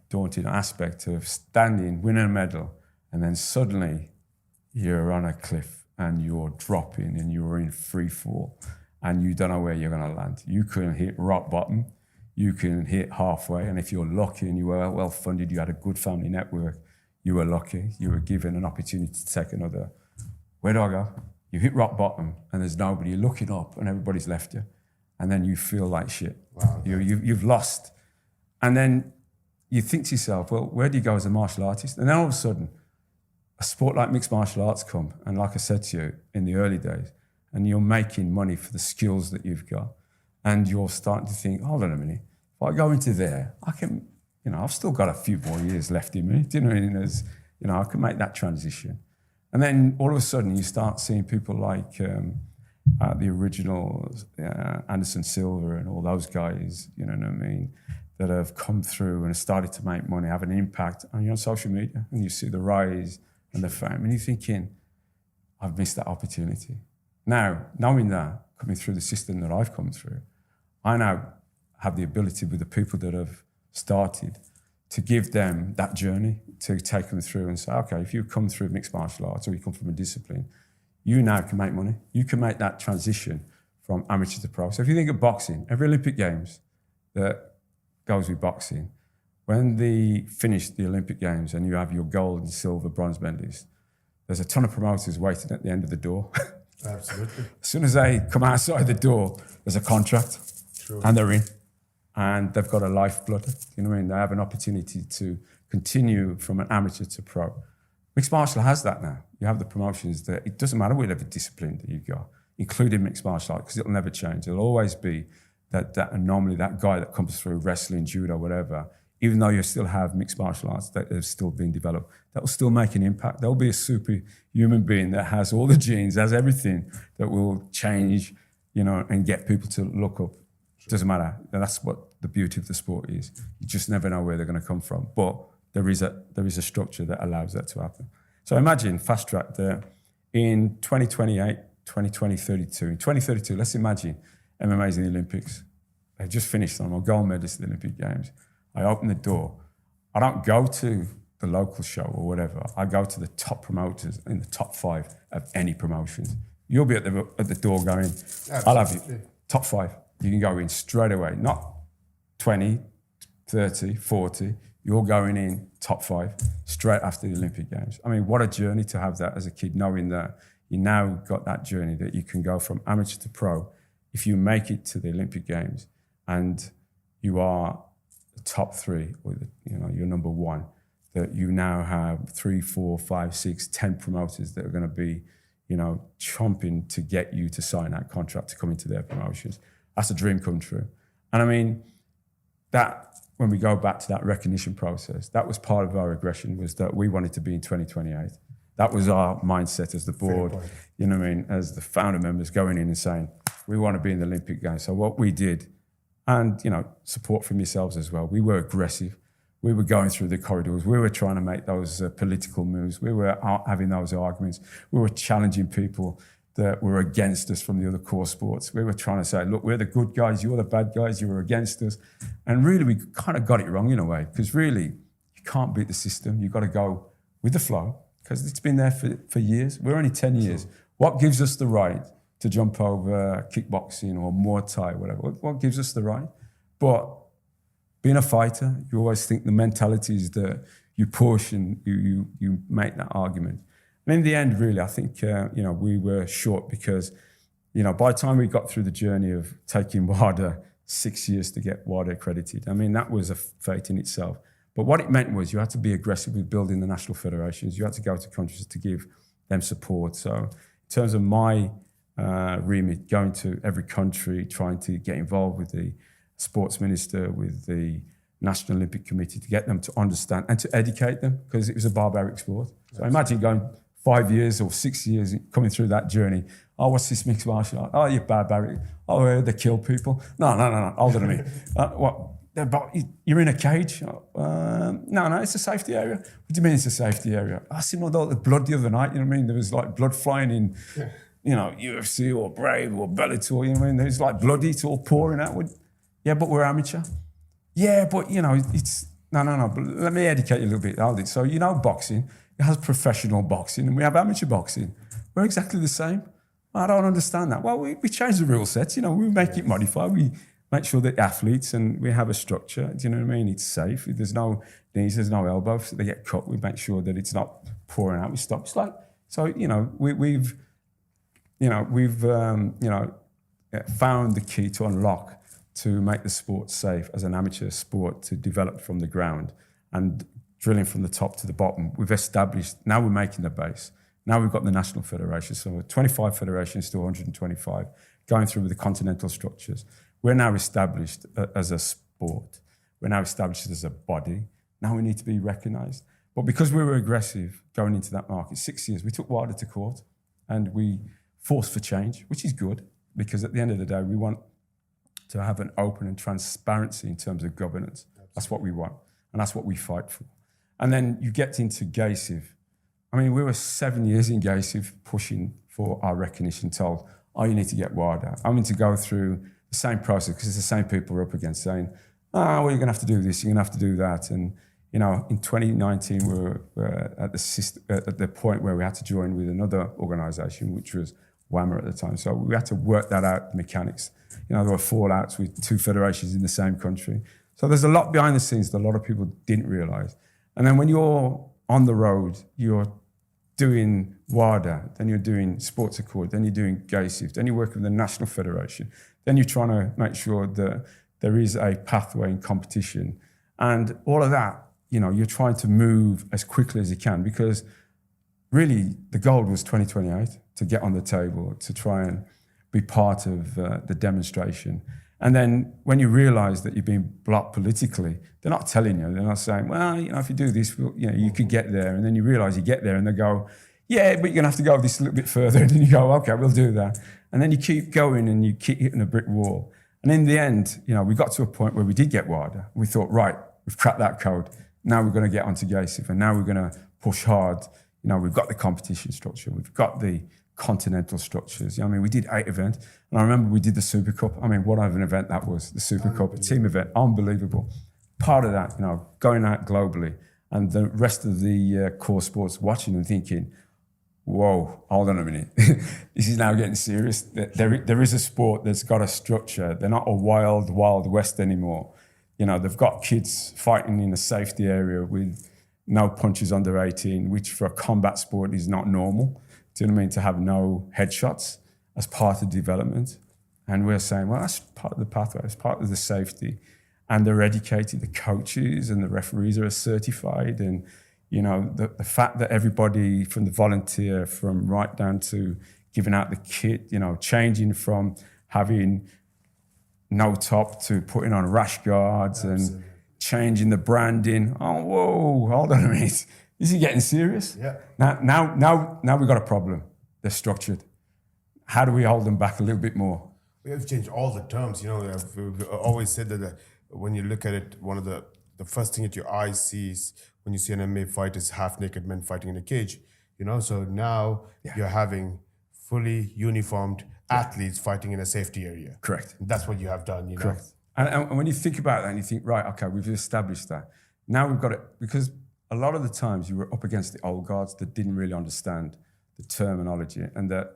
daunting aspect of standing, winning a medal, and then suddenly you're on a cliff and you're dropping and you're in free fall and you don't know where you're going to land. You can hit rock bottom, you can hit halfway, and if you're lucky and you were well funded, you had a good family network, you were lucky, you were given an opportunity to take another. Where do I go? You hit rock bottom and there's nobody. You're looking up and everybody's left you, and then you feel like shit. Wow. You've lost. And then you think to yourself, well, where do you go as a martial artist? And then all of a sudden, a sport like mixed martial arts come, and like I said to you, in the early days, and you're making money for the skills that you've got, and you're starting to think, hold on a minute, if I go into there, I can, you know, I've still got a few more years left in me. Do you know what I mean? As, you know, I can make that transition. And then all of a sudden you start seeing people like the original Anderson Silva and all those guys, you know what I mean, that have come through and have started to make money, have an impact, and you're on social media and you see the rise and the fame, and you're thinking, I've missed that opportunity. Now, knowing that, coming through the system that I've come through, I now have the ability with the people that have started to give them that journey, to take them through and say, okay, if you come through mixed martial arts or you come from a discipline, you now can make money. You can make that transition from amateur to pro. So if you think of boxing, every Olympic Games that goes with boxing, when they finish the Olympic Games and you have your gold and silver, bronze medalists, there's a ton of promoters waiting at the end of the door. Absolutely. As soon as they come outside the door, there's a contract. True. And they're in. And they've got a lifeblood. You know what I mean? They have an opportunity to continue from an amateur to pro. Mixed martial has that now. You have the promotions that it doesn't matter whatever discipline that you've got, including mixed martial arts, because it'll never change. It'll always be that anomaly, that guy that comes through wrestling, judo, whatever, even though you still have mixed martial arts that have still been developed, that will still make an impact. There'll be a superhuman being that has all the genes, has everything that will change, you know, and get people to look up. It doesn't matter. That's what the beauty of the sport is. You just never know where they're going to come from. But there is a structure that allows that to happen. So imagine, fast track there, in 2028, 2032. In 2032, let's imagine MMA's in the Olympics. They've just finished them. I'm a gold medalist at the Olympic Games. I open the door. I don't go to the local show or whatever. I go to the top promoters in the top 5 of any promotions. You'll be at the door going, I'll have you. Top 5. You can go in straight away, not 20, 30, 40. You're going in top 5 straight after the Olympic Games. I mean, what a journey to have that as a kid, knowing that you now got that journey that you can go from amateur to pro if you make it to the Olympic Games and you are the top 3 or you're number 1, that you now have 3, 4, 5, 6, 10 promoters that are going to be, chomping to get you to sign that contract to come into their promotions. That's a dream come true. And I mean, that, when we go back to that recognition process, that was part of our aggression, was that we wanted to be in 2028. That was our mindset as the board, as the founder members going in and saying, we want to be in the Olympic Games. So what we did, and, support from yourselves as well, we were aggressive. We were going through the corridors. We were trying to make those political moves. We were having those arguments. We were challenging people that were against us from the other core sports. We were trying to say, look, we're the good guys, you're the bad guys, you were against us. And really, we kind of got it wrong in a way, because really, you can't beat the system. You've got to go with the flow, because it's been there for years. We're only 10 years. What gives us the right to jump over kickboxing or Muay Thai, whatever? What gives us the right? But being a fighter, you always think the mentality is that you push and you make that argument. And in the end, really, I think, we were short because, by the time we got through the journey of taking WADA 6 years to get WADA accredited, I mean, that was a fate in itself. But what it meant was you had to be aggressive with building the national federations. You had to go to countries to give them support. So in terms of my remit, going to every country, trying to get involved with the sports minister, with the National Olympic Committee, to get them to understand and to educate them, because it was a barbaric sport. So imagine going 5 years or 6 years coming through that journey. Oh, what's this mixed martial art? Oh, you're barbaric. Oh, they kill people. No, older than me. What? But you're in a cage? No, it's a safety area. What do you mean it's a safety area? I seen all the blood the other night, you know what I mean? There was like blood flying in, UFC or Brave or Bellator, you know what I mean? There's like bloody, it's all pouring out. Yeah, but we're amateur. Yeah, but, it's... No, but let me educate you a little bit, Aldi. So, boxing, it has professional boxing and we have amateur boxing. We're exactly the same. I don't understand that. Well, we change the rule sets, we make it modified. We make sure that athletes, and we have a structure, do you know what I mean? It's safe. There's no knees, there's no elbows. So they get cut. We make sure that it's not pouring out. We stop. It's like, so, we've found the key to unlock to make the sport safe as an amateur sport, to develop from the ground and drilling from the top to the bottom. We've established, now we're making the base. Now we've got the national federation, so 25 federations to 125, going through with the continental structures. We're now established as a sport. We're now established as a body. Now we need to be recognised. But because we were aggressive going into that market, 6 years, we took WADA to court and we forced for change, which is good, because at the end of the day, we want to have an open and transparency in terms of governance. That's what we want, and that's what we fight for. And then you get into GASIV. I mean, we were 7 years in GASIV pushing for our recognition, told, oh, you need to get WADA. I mean, to go through the same process, because it's the same people we're up against, saying, well, you're going to have to do this, you're going to have to do that. And, in 2019, we were at the point where we had to join with another organisation, which was WAMA at the time. So we had to work that out, the mechanics. There were fallouts with 2 federations in the same country. So there's a lot behind the scenes that a lot of people didn't realise. And then when you're on the road, you're doing WADA, then you're doing Sports Accord, then you're doing GASIV, then you're working with the National Federation, then you're trying to make sure that there is a pathway in competition. And all of that, you're trying to move as quickly as you can, because really the goal was 2028, to get on the table, to try and be part of the demonstration. And then when you realise that you're being blocked politically, they're not telling you. They're not saying, well, if you do this, you could get there. And then you realise you get there and they go, yeah, but you're going to have to go this a little bit further. And then you go, okay, we'll do that. And then you keep going and you keep hitting a brick wall. And in the end, we got to a point where we did get WADA. We thought, right, we've cracked that code. Now we're going to get onto GASIV, and now we're going to push hard. We've got the competition structure. We've got the continental structures. We did 8 events. And I remember we did the Super Cup. What of an event that was, the Super Cup, a team event, unbelievable. Part of that, going out globally, and the rest of the core sports watching and thinking, whoa, hold on a minute. This is now getting serious. There is a sport that's got a structure. They're not a wild, wild west anymore. They've got kids fighting in a safety area with no punches under 18, which for a combat sport is not normal. Do you know what I mean? To have no headshots as part of development. And we're saying, well, that's part of the pathway. It's part of the safety. and they're educated. The coaches and the referees are certified, and the fact that everybody from the volunteer, from right down to giving out the kit, changing from having no top to putting on rash guards. Absolutely. And changing the branding. Oh, whoa, hold on a minute. This is getting serious. Yeah. Now we've got a problem. They're structured. How do we hold them back a little bit more? We have to change all the terms. We've always said that when you look at it, one of the first thing that your eye sees when you see an MMA fight is half-naked men fighting in a cage. So now you're having fully uniformed athletes fighting in a safety area. Correct. And that's what you have done. Correct. And when you think about that and you think, right, okay, we've established that. Now we've got it, because a lot of the times you were up against the old guards that didn't really understand the terminology and that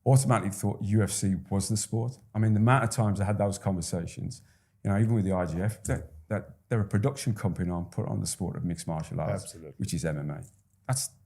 automatically thought UFC was the sport. I mean, the amount of times I had those conversations, even with the IGF, that they're a production company and put on the sport of mixed martial arts, Absolutely. Which is MMA.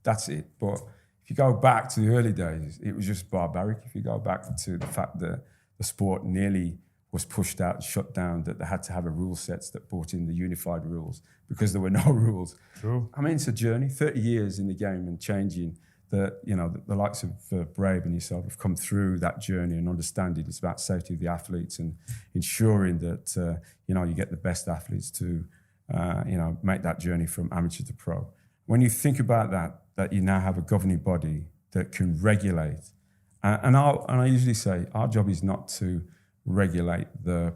That's it. But if you go back to the early days, it was just barbaric. If you go back to the fact that the sport nearly was pushed out and shut down, that they had to have a rule sets that brought in the unified rules because there were no rules. True. I mean, it's a journey, 30 years in the game and changing that, the likes of Brave and yourself have come through that journey and understanding it's about safety of the athletes and ensuring that, you get the best athletes to, make that journey from amateur to pro. When you think about that you now have a governing body that can regulate, and I usually say our job is not to regulate the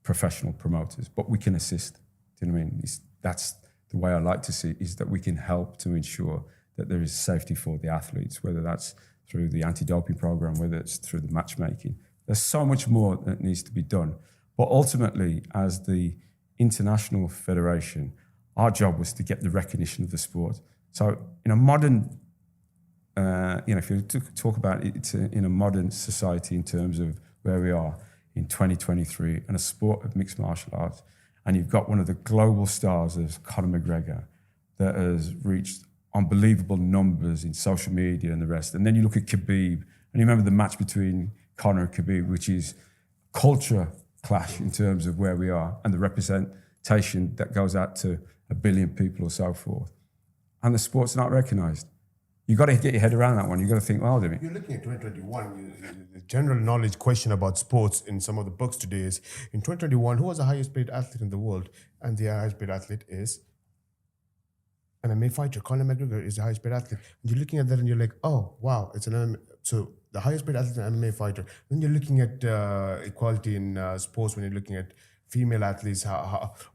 professional promoters, but we can assist. Do you know what I mean? That's the way I like to see it, is that we can help to ensure that there is safety for the athletes, whether that's through the anti-doping program, whether it's through the matchmaking. There's so much more that needs to be done. But ultimately, as the international federation, our job was to get the recognition of the sport. So in a modern, if you talk about it, it's in a modern society in terms of where we are in 2023 and a sport of mixed martial arts, and you've got one of the global stars as Conor McGregor that has reached unbelievable numbers in social media and the rest. And then you look at Khabib, and you remember the match between Conor and Khabib, which is culture clash in terms of where we are and the representation that goes out to 1 billion people or so forth. And the sport's not recognised. You've got to get your head around that one. You've got to think, well, you're looking at 2021. The general knowledge question about sports in some of the books today is, in 2021, who was the highest paid athlete in the world? And the highest paid athlete is an MMA fighter. Conor McGregor is the highest paid athlete. And you're looking at that and you're like, oh, wow, it's an MMA. So the highest paid athlete is an MMA fighter. Then you're looking at equality in sports, when you're looking at female athletes,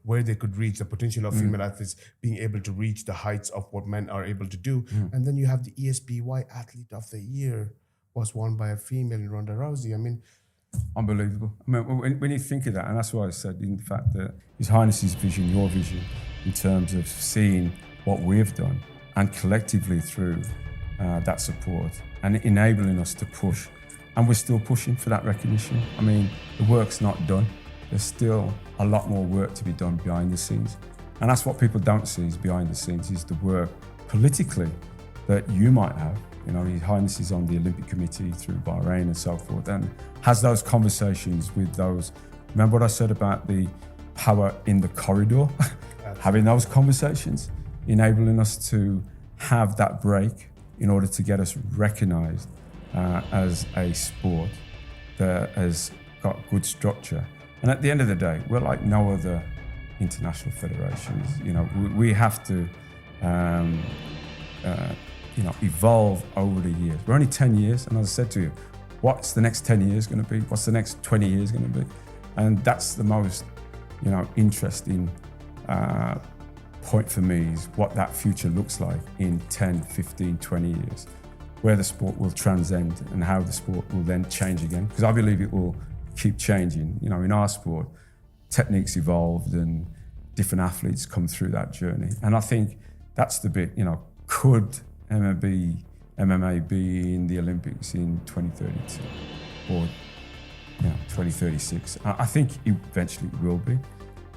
where they could reach, the potential of female athletes being able to reach the heights of what men are able to do. And then you have the ESPY Athlete of the Year was won by a female in Ronda Rousey. I mean, unbelievable. I mean, when you think of that, and that's why I said, in fact, that His Highness's vision, your vision, in terms of seeing what we've done and collectively through that support and enabling us to push. And we're still pushing for that recognition. I mean, the work's not done. There's still a lot more work to be done behind the scenes. And that's what people don't see is behind the scenes, is the work politically that you might have. His Highness is on the Olympic Committee through Bahrain and so forth, and has those conversations with those. Remember what I said about the power in the corridor? Having those conversations, enabling us to have that break in order to get us recognised as a sport that has got good structure. And at the end of the day, we're like no other international federations. We have to, evolve over the years. We're only 10 years, and as I said to you, what's the next 10 years going to be? What's the next 20 years going to be? And that's the most, interesting point for me, is what that future looks like in 10, 15, 20 years, where the sport will transcend and how the sport will then change again. Because I believe it will keep changing. In our sport, techniques evolved and different athletes come through that journey. And I think that's the bit, could MMA be in the Olympics in 2032 or 2036? I think eventually it will be.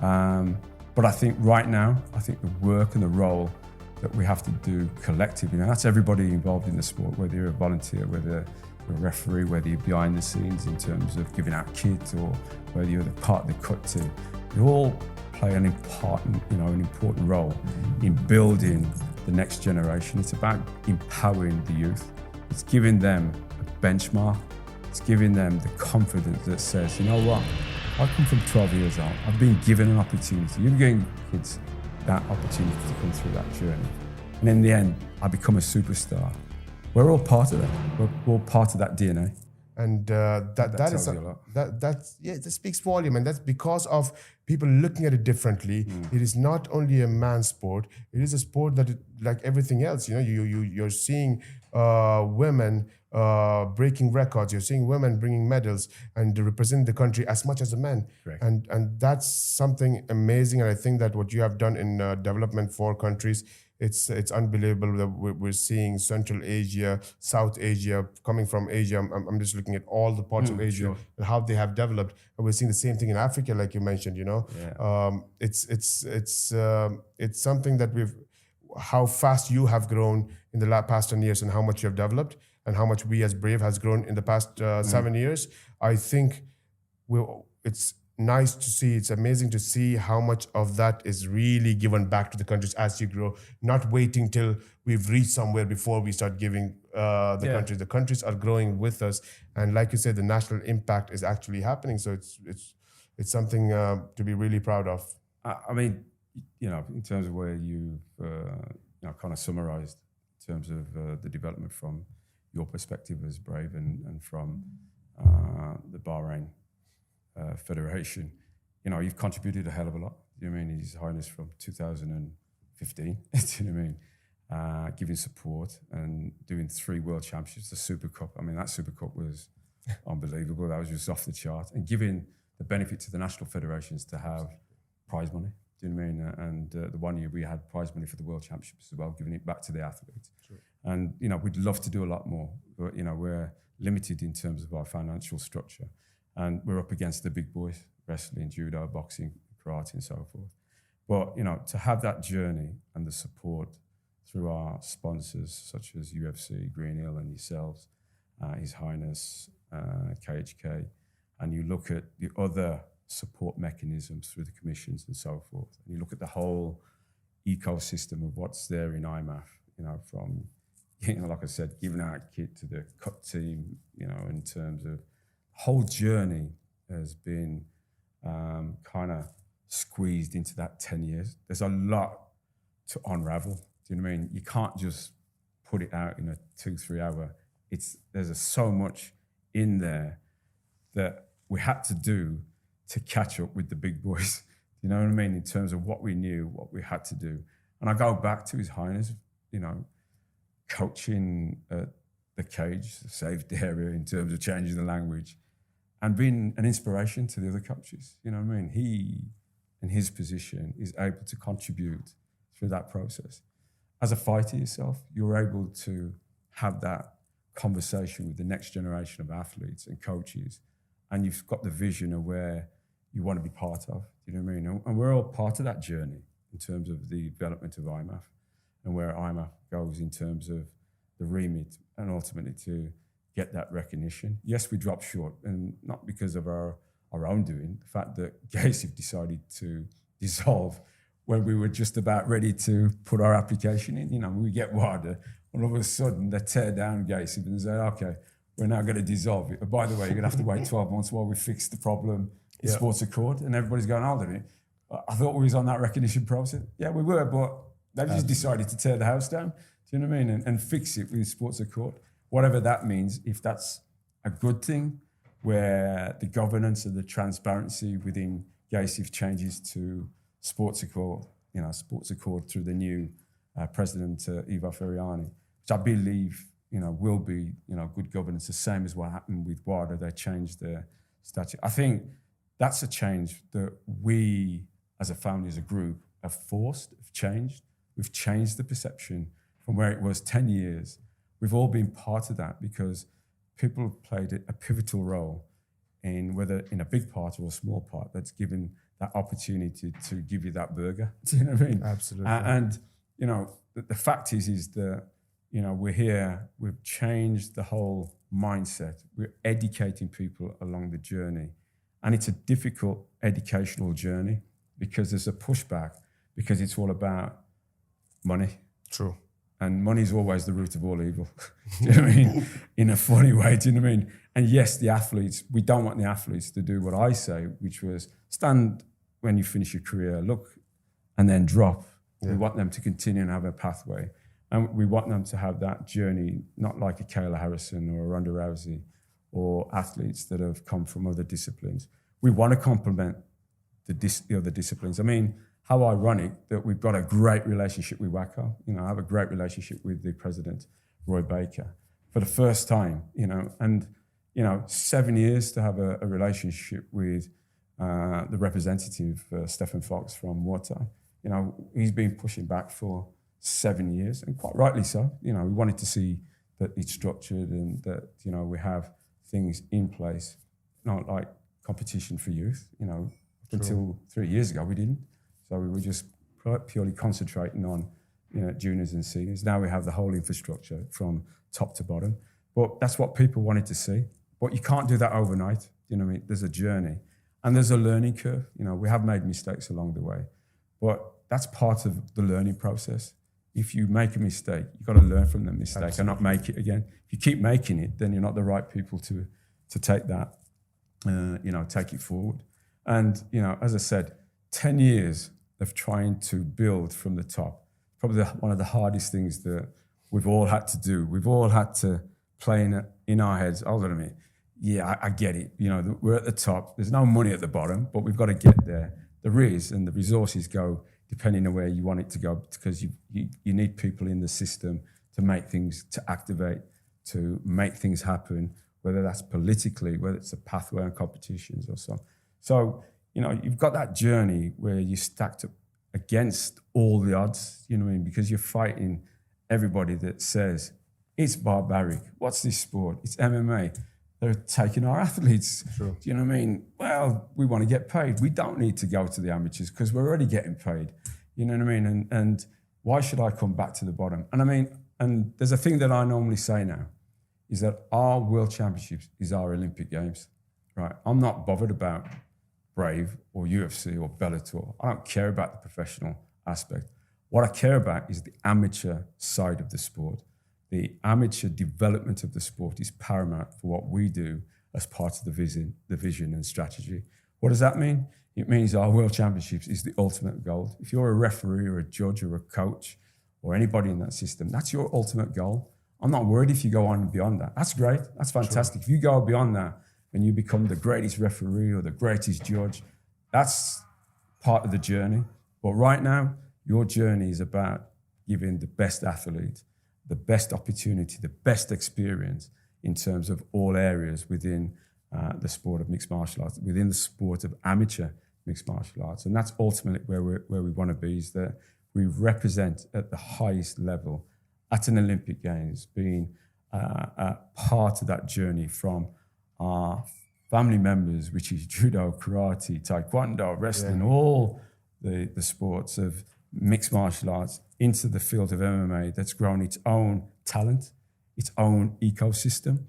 But I think right now, the work and the role that we have to do collectively, and that's everybody involved in the sport, whether you're a volunteer, whether you're a referee, whether you're behind the scenes in terms of giving out kits, or whether you're the part of the cut team. they all play an important role in building the next generation. It's about empowering the youth. It's giving them a benchmark. It's giving them the confidence that says, you know what, I come from 12 years old. I've been given an opportunity. You're giving kids that opportunity to come through that journey. And in the end, I become a superstar. We're all part of that. We're all part of that DNA. And that speaks volume, and that's because of people looking at it differently. It is not only a man's sport; it is a sport that, like everything else, you're seeing women breaking records. You're seeing women bringing medals and representing the country as much as the men. Correct. And that's something amazing. And I think that what you have done in development for countries, it's unbelievable that we're seeing Central Asia, South Asia, coming from Asia. I'm just looking at all the parts of Asia and how they have developed, and we're seeing the same thing in Africa, like you mentioned. It's something that how fast you have grown in the past 10 years, and how much you have developed, and how much we as Brave has grown in the past 7 years. I think it's nice to see. It's amazing to see how much of that is really given back to the countries as you grow, not waiting till we've reached somewhere before we start giving the countries. The countries are growing with us. And like you said, the national impact is actually happening. So it's something to be really proud of. I mean, in terms of where you've kind of summarized in terms of the development from your perspective as Brave and from the Bahrain Federation, you've contributed a hell of a lot. You know what I mean? His Highness from 2015, you know what I mean? Giving support and doing 3 World Championships, the Super Cup. I mean, that Super Cup was unbelievable. That was just off the chart. And giving the benefit to the national federations to have prize money. Do you know what I mean? And the one year we had prize money for the World Championships as well, giving it back to the athletes. Sure. And, we'd love to do a lot more, but, we're limited in terms of our financial structure. And we're up against the big boys, wrestling, judo, boxing, karate, and so forth. But, to have that journey and the support through our sponsors, such as UFC, Green Hill, and yourselves, His Highness, KHK, and you look at the other support mechanisms through the commissions and so forth, and you look at the whole ecosystem of what's there in IMMAF, from, like I said, giving out kit to the cut team, in terms of whole journey has been kind of squeezed into that 10 years. There's a lot to unravel. Do you know what I mean? You can't just put it out in a 2-3 hour. There's so much in there that we had to do to catch up with the big boys. You know what I mean? In terms of what we knew, what we had to do. And I go back to His Highness, coaching at the cage, the safety area, in terms of changing the language, and being an inspiration to the other coaches. You know what I mean? He, in his position, is able to contribute through that process. As a fighter yourself, you're able to have that conversation with the next generation of athletes and coaches, and you've got the vision of where you want to be part of. You know what I mean? And we're all part of that journey in terms of the development of IMMAF and where IMMAF goes in terms of the remit and ultimately to get that recognition. Yes, we dropped short, and not because of our own doing. The fact that GACIF decided to dissolve when we were just about ready to put our application in. We get WADA, and all of a sudden they tear down GACIF and say, okay, we're now going to dissolve it. But by the way, you're going to have to wait 12 months while we fix the problem in Sports Accord. And everybody's going, hold on a minute. I thought we was on that recognition process. Yeah, we were, but they've just decided to tear the house down. Do you know what I mean? And fix it with Sports Accord. Whatever that means, if that's a good thing, where the governance and the transparency within GACIF changes to Sports Accord, Sports Accord through the new president, Ivo Ferriani, which I believe, will be, good governance, the same as what happened with WADA. They changed their statute. I think that's a change that we, as a family, as a group, have changed. We've changed the perception from where it was 10 years. We've all been part of that because people have played a pivotal role in whether in a big part or a small part that's given that opportunity to give you that burger. Do you know what I mean? Absolutely. And the fact is that, we're here, we've changed the whole mindset. We're educating people along the journey. And it's a difficult educational journey because there's a pushback, because it's all about money. True. And money is always the root of all evil. Do you know what I mean? In a funny way, do you know what I mean? And yes, the athletes, we don't want the athletes to do what I say, which was stand when you finish your career, look, and then drop. Yeah. We want them to continue and have a pathway. And we want them to have that journey, not like a Kayla Harrison or a Ronda Rousey or athletes that have come from other disciplines. We want to complement the other disciplines. I mean, how ironic that we've got a great relationship with WACO. You know, I have a great relationship with the president, Roy Baker, for the first time, you know, and, you know, 7 years to have a relationship with the representative, Stephen Fox from Water. You know, he's been pushing back for 7 years, and quite rightly so. You know, we wanted to see that it's structured and that, you know, we have things in place, not like competition for youth. You know, until 3 years ago, we didn't. So we were just purely concentrating on, you know, juniors and seniors. Now we have the whole infrastructure from top to bottom. But that's what people wanted to see. But you can't do that overnight. You know what I mean? There's a journey and there's a learning curve. You know, we have made mistakes along the way, but that's part of the learning process. If you make a mistake, you've got to learn from the mistake. Absolutely. And not make it again. If you keep making it, then you're not the right people to take that, you know, take it forward. And, you know, as I said, 10 years of trying to build from the top, probably one of the hardest things that we've all had to do. We've all had to play in our heads, hold on a minute, yeah, I get it. You know, we're at the top. There's no money at the bottom, but we've got to get there. There is, and the resources go depending on where you want it to go, because you need people in the system to make things, to activate, to make things happen, whether that's politically, whether it's a pathway and competitions or so. So, you know, you've got that journey where you stacked up against all the odds, you know what I mean? Because you're fighting everybody that says, it's barbaric. What's this sport? It's MMA. They're taking our athletes. True. Do you know what I mean? Well, we want to get paid. We don't need to go to the amateurs because we're already getting paid. You know what I mean? And why should I come back to the bottom? And I mean, and there's a thing that I normally say now, is that our World Championships is our Olympic Games, right? I'm not bothered about Brave or UFC or Bellator. I don't care about the professional aspect. What I care about is the amateur side of the sport. The amateur development of the sport is paramount for what we do as part of the vision and strategy. What does that mean? It means our World Championships is the ultimate goal. If you're a referee or a judge or a coach or anybody in that system, that's your ultimate goal. I'm not worried if you go on beyond that. That's great. That's fantastic. Sure. If you go beyond that and you become the greatest referee or the greatest judge, that's part of the journey. But right now, your journey is about giving the best athlete the best opportunity, the best experience in terms of all areas within the sport of mixed martial arts, within the sport of amateur mixed martial arts. And that's ultimately where we want to be, is that we represent at the highest level at an Olympic Games, being a part of that journey from our family members, which is judo, karate, taekwondo, wrestling, all the sports of mixed martial arts, into the field of MMA that's grown its own talent, its own ecosystem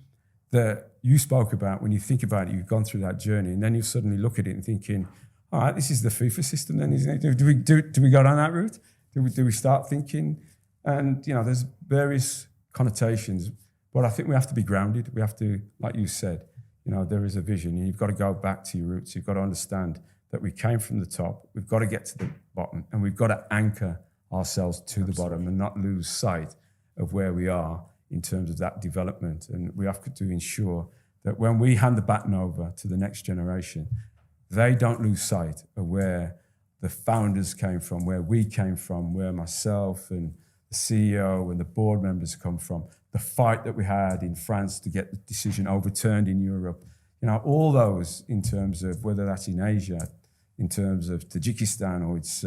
that you spoke about. When you think about it, you've gone through that journey, and then you suddenly look at it and thinking, all right, this is the FIFA system then, isn't it? Do we go down that route? Do we start thinking? And, you know, there's various connotations, but I think we have to be grounded. We have to, like you said, you know, there is a vision, and you've got to go back to your roots. You've got to understand that we came from the top, we've got to get to the bottom, and we've got to anchor ourselves to the bottom and not lose sight of where we are in terms of that development. And we have to ensure that when we hand the baton over to the next generation, they don't lose sight of where the founders came from, where we came from, where myself and the CEO and the board members come from, the fight that we had in France to get the decision overturned in Europe, you know, all those in terms of whether that's in Asia, in terms of Tajikistan, or it's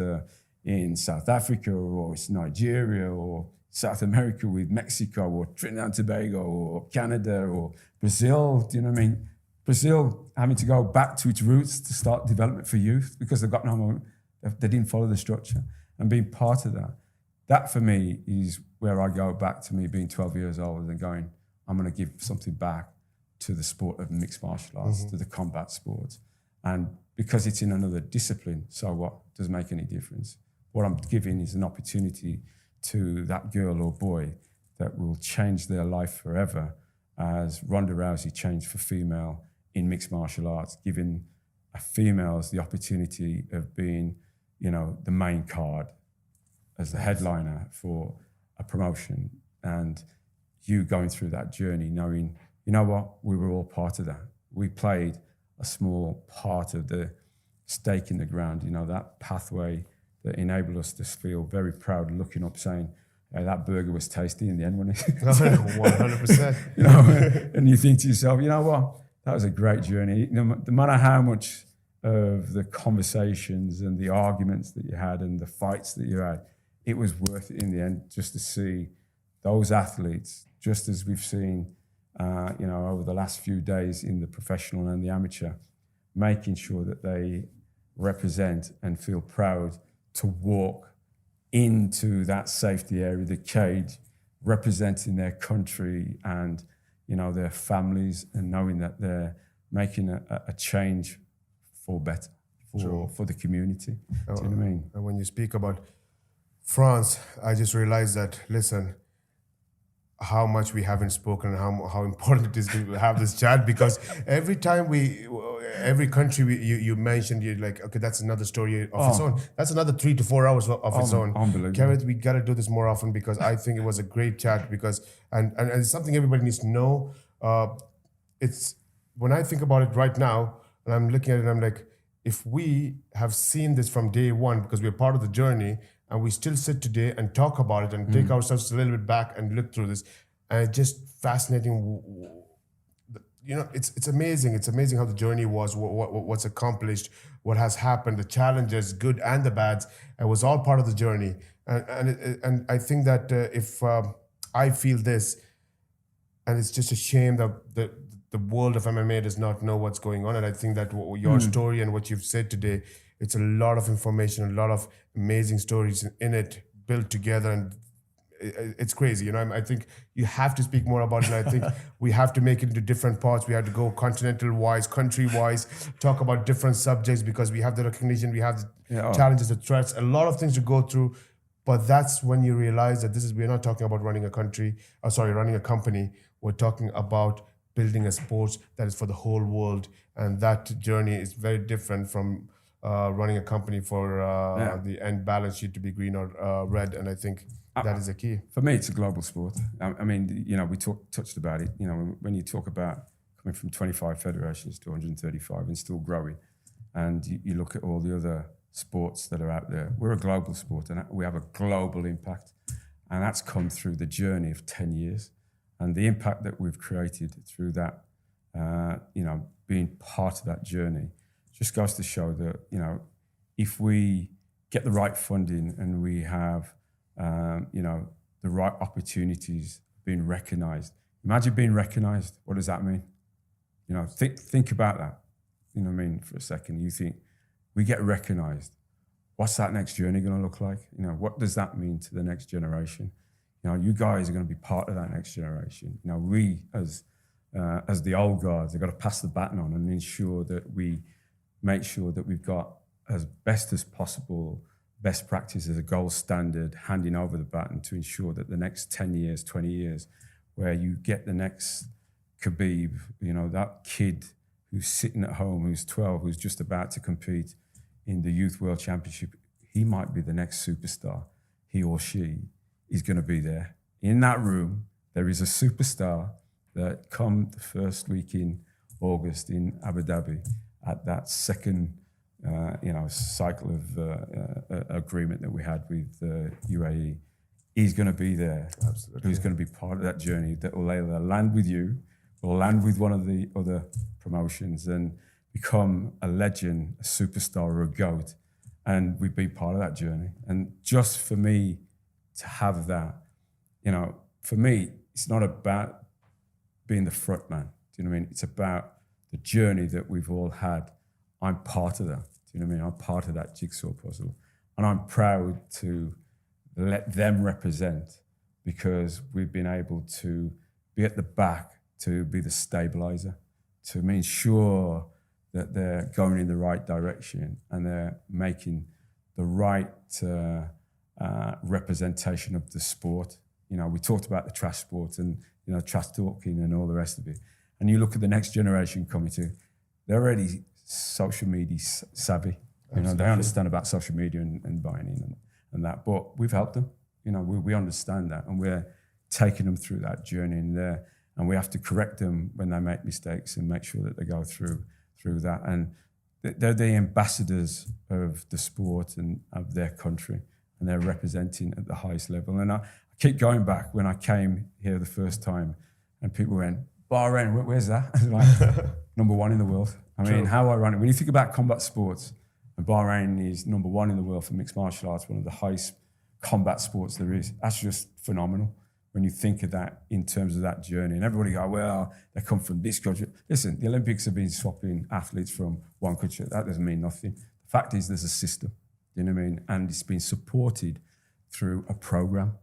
in South Africa, or it's Nigeria, or South America with Mexico, or Trinidad and Tobago, or Canada, or Brazil. Do you know what I mean? Brazil having to go back to its roots to start development for youth because they've got no more, they didn't follow the structure, and being part of that. That for me is where I go back to me being 12 years old and going, I'm going to give something back to the sport of mixed martial arts, to the combat sports. And because it's in another discipline, so what? Doesn't make any difference. What I'm giving is an opportunity to that girl or boy that will change their life forever, as Ronda Rousey changed for female in mixed martial arts, giving females the opportunity of being, the main card as the headliner for a promotion. And you going through that journey, knowing, you know what, we were all part of that. We played a small part of the stake in the ground, that pathway that enabled us to feel very proud, looking up saying, hey, that burger was tasty in the end, wasn't it? 100%. And you think to yourself, you know what, that was a great journey. No matter how much of the conversations and the arguments that you had and the fights that you had, it was worth it in the end, just to see those athletes, just as we've seen, over the last few days in the professional and the amateur, making sure that they represent and feel proud to walk into that safety area, the cage, representing their country and, their families, and knowing that they're making a change for better, for the community. Do you know what I mean? And when you speak about France, I just realized that, listen, how much we haven't spoken and how important it is to have this chat, because every time every country you mentioned, you're like, okay, that's another story of its own. That's another 3 to 4 hours of its own. Unbelievable. Kerrith, we got to do this more often, because I think it was a great chat, because, and it's something everybody needs to know. It's, when I think about it right now, and I'm looking at it, I'm like, if we have seen this from day one, because we're part of the journey, and we still sit today and talk about it and take ourselves a little bit back and look through this, and it's just fascinating. It's amazing. It's amazing how the journey was, what's accomplished, what has happened, the challenges, good and the bads. It was all part of the journey. And I think that if I feel this, and it's just a shame that the world of MMA does not know what's going on. And I think that your story and what you've said today, it's a lot of information, a lot of amazing stories in it, built together, and it's crazy. I think you have to speak more about it. And I think we have to make it into different parts. We have to go continental-wise, country-wise, talk about different subjects, because we have the recognition, we have the challenges, the threats, a lot of things to go through. But that's when you realize that we're not talking about running a company. We're talking about building a sport that is for the whole world. And that journey is very different from running a company for the end balance sheet to be green or red. And I think that is the key. For me, it's a global sport. I mean, we touched about it. When you talk about coming from 25 federations to 135 and still growing, and you look at all the other sports that are out there, we're a global sport and we have a global impact. And that's come through the journey of 10 years. And the impact that we've created through that, being part of that journey, just goes to show that, if we get the right funding and we have, the right opportunities being recognised. Imagine being recognised. What does that mean? Think about that. For a second. You think, we get recognised. What's that next journey going to look like? What does that mean to the next generation? You guys are going to be part of that next generation. We as the old guards have got to pass the baton on and ensure that we make sure that we've got as best as possible best practice as a gold standard, handing over the baton to ensure that the next 10 years, 20 years, where you get the next Khabib, that kid who's sitting at home, who's 12, who's just about to compete in the Youth World Championship, he might be the next superstar. He or she is going to be there. In that room, there is a superstar that come the first week in August in Abu Dhabi at that second cycle of agreement that we had with UAE. He's going to be there. Absolutely. Who's going to be part of that journey that will either land with you or land with one of the other promotions and become a legend, a superstar or a GOAT. And we've been part of that journey. And just for me to have that, for me, it's not about being the front man. Do you know what I mean? It's about the journey that we've all had. I'm part of that. Do you know what I mean? I'm part of that jigsaw puzzle. And I'm proud to let them represent, because we've been able to be at the back, to be the stabilizer, to ensure that they're going in the right direction and they're making the right representation of the sport. You know, we talked about the trash sport and, you know, trash talking and all the rest of it. And you look at the next generation coming to, they're already social media savvy. You know, they understand about social media and buying in and that. But we've helped them. You know, we understand that, and we're taking them through that journey in there. And we have to correct them when they make mistakes and make sure that they go through that. And they're the ambassadors of the sport and of their country, and they're representing at the highest level. And I keep going back when I came here the first time, and people went, Bahrain, where's that? I was like, number one in the world. I mean, how ironic. When you think about combat sports, and Bahrain is number one in the world for mixed martial arts, one of the highest combat sports there is. That's just phenomenal when you think of that in terms of that journey. And everybody go, well, they come from this country. Listen, the Olympics have been swapping athletes from one country. That doesn't mean nothing. The fact is there's a system, you know what I mean? And it's been supported through a program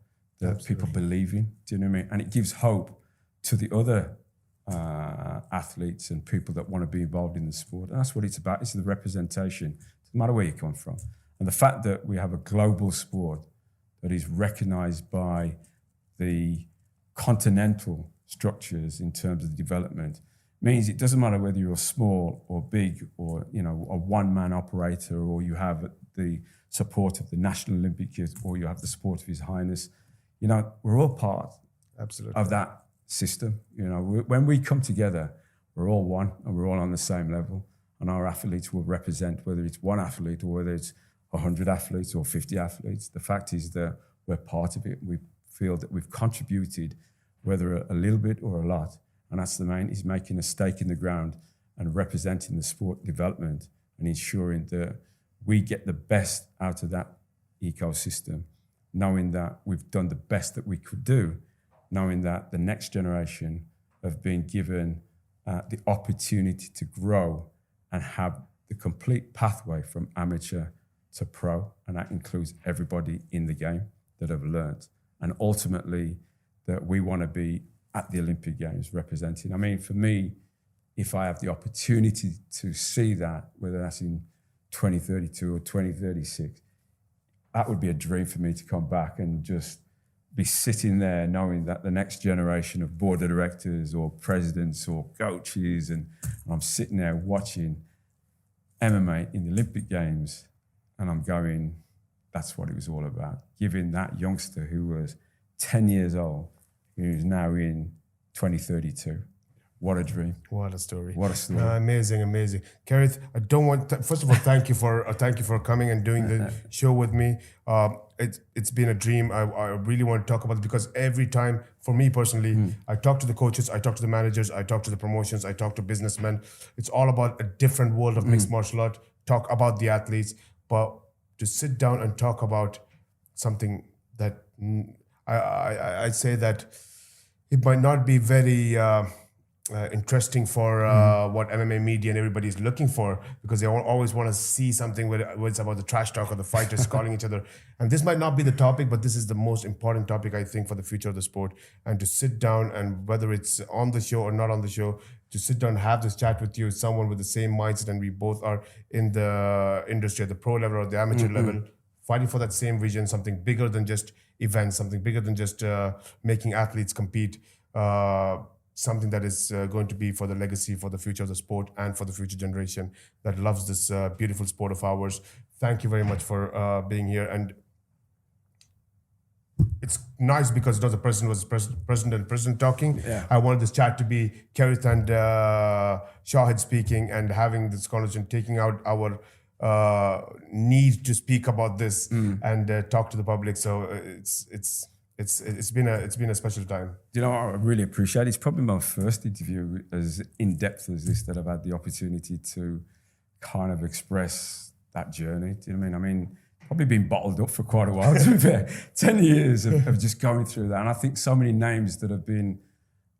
that people believe in, do you know what I mean? And it gives hope to the other athletes and people that want to be involved in the sport. And that's what it's about. It's the representation. It doesn't matter where you come from. And the fact that we have a global sport that is recognized by the continental structures in terms of development means it doesn't matter whether you're small or big or, you know, a one-man operator, or you have the support of the National Olympic Youth, or you have the support of His Highness. You know, we're all part of that system. You know, when we come together, we're all one and we're all on the same level, and our athletes will represent, whether it's one athlete or whether it's 100 athletes or 50 athletes. The fact is that we're part of it. We feel that we've contributed, whether a little bit or a lot, and that's the main, is making a stake in the ground and representing the sport development and ensuring that we get the best out of that ecosystem, knowing that we've done the best that we could do, knowing that the next generation have been given the opportunity to grow and have the complete pathway from amateur to pro, and that includes everybody in the game that have learned. And ultimately, that we want to be at the Olympic Games representing. I mean, for me, if I have the opportunity to see that, whether that's in 2032 or 2036, that would be a dream for me to come back and just be sitting there knowing that the next generation of board of directors or presidents or coaches, and I'm sitting there watching MMA in the Olympic Games, and I'm going, that's what it was all about. Giving that youngster who was 10 years old, who's now in 2032. What a dream. What a story. What a story. Amazing, amazing. Kerrith, I don't want to, first of all, thank you for coming and doing the show with me. It's been a dream. I really want to talk about it because every time, for me personally, I talk to the coaches, I talk to the managers, I talk to the promotions, I talk to businessmen. It's all about a different world of mixed martial art, talk about the athletes, but to sit down and talk about something that I say that it might not be very interesting for what MMA media and everybody is looking for, because they always want to see something where it's about the trash talk or the fighters calling each other. And this might not be the topic, but this is the most important topic, I think, for the future of the sport. And to sit down, and whether it's on the show or not on the show, to sit down and have this chat with you, someone with the same mindset, and we both are in the industry at the pro level or the amateur level, fighting for that same vision, something bigger than just events, something bigger than just making athletes compete, something that is going to be for the legacy, for the future of the sport, and for the future generation that loves this beautiful sport of ours. Thank you very much for being here. And it's nice because the president was president and president talking. Yeah. I wanted this chat to be Kerrith and Shahid speaking and having this conversation, taking out our need to speak about this and talk to the public. So it's been a special time. You know, I really appreciate it. It's probably my first interview as in-depth as this that I've had the opportunity to kind of express that journey. Do you know what I mean? I mean, probably been bottled up for quite a while, to be fair. 10 years of just going through that. And I think so many names that have been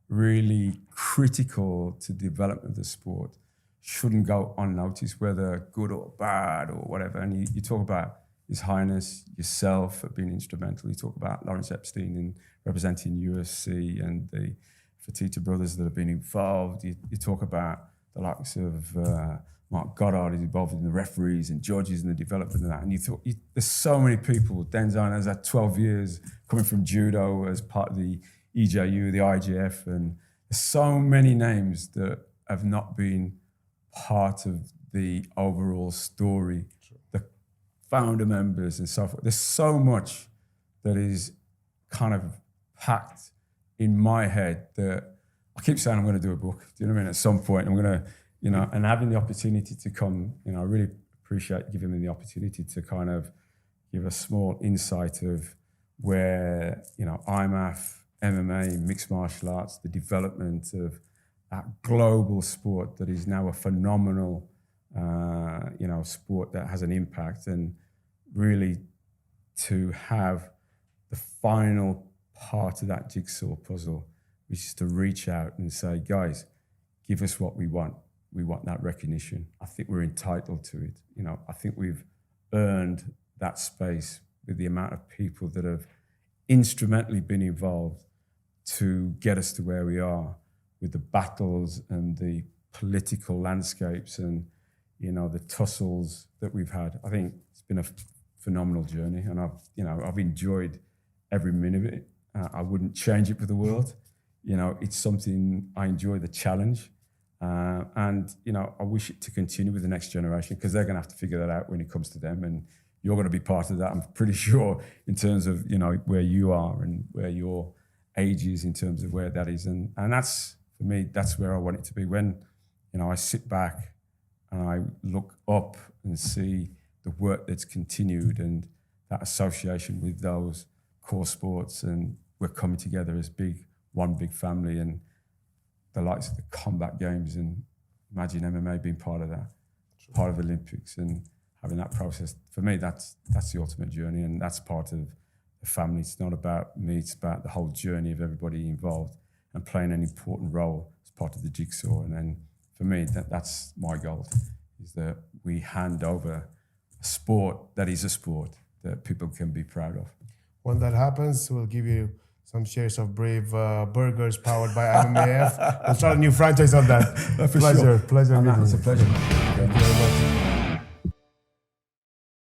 really critical to the development of the sport shouldn't go unnoticed, whether good or bad or whatever. And you talk about His Highness, yourself have been instrumental. You talk about Lawrence Epstein in representing UFC and the Fertitta brothers that have been involved. You talk about the likes of Mark Goddard is involved in the referees and judges and the development of that. And you thought, there's so many people. Denzine has had 12 years coming from judo as part of the EJU, the IGF, and there's so many names that have not been part of the overall story. Sure. The founder members and so forth. There's so much that is kind of packed in my head that I keep saying I'm going to do a book. Do you know what I mean? At some point, I'm going to, you know, and having the opportunity to come, you know, I really appreciate giving me the opportunity to kind of give a small insight of where, you know, IMMAF, MMA, mixed martial arts, the development of that global sport that is now a phenomenal, you know, sport that has an impact, and really to have the final part of that jigsaw puzzle, which is to reach out and say, guys, give us what we want. We want that recognition. I think we're entitled to it. You know, I think we've earned that space with the amount of people that have instrumentally been involved to get us to where we are, with the battles and the political landscapes and, you know, the tussles that we've had. I think it's been a phenomenal journey, and I've enjoyed every minute of it. I wouldn't change it for the world. You know, it's something I enjoy, the challenge. And, you know, I wish it to continue with the next generation, because they're going to have to figure that out when it comes to them. And you're going to be part of that, I'm pretty sure, in terms of, you know, where you are and where your age is in terms of where that is. And that's, for me, that's where I want it to be. When, you know, I sit back and I look up and see the work that's continued and that association with those core sports, and we're coming together as one big family, and the likes of the combat games, and imagine MMA being part of that, part of Olympics, and having that process. For me, that's the ultimate journey, and that's part of the family. It's not about me, it's about the whole journey of everybody involved and playing an important role as part of the jigsaw. And then for me, that's my goal, is that we hand over a sport that is a sport that people can be proud of. When that happens, we'll give you some shares of Brave Burgers powered by IMMAF. We'll start a new franchise on that. Pleasure. Sure. Pleasure. It's a pleasure. Thank you very much.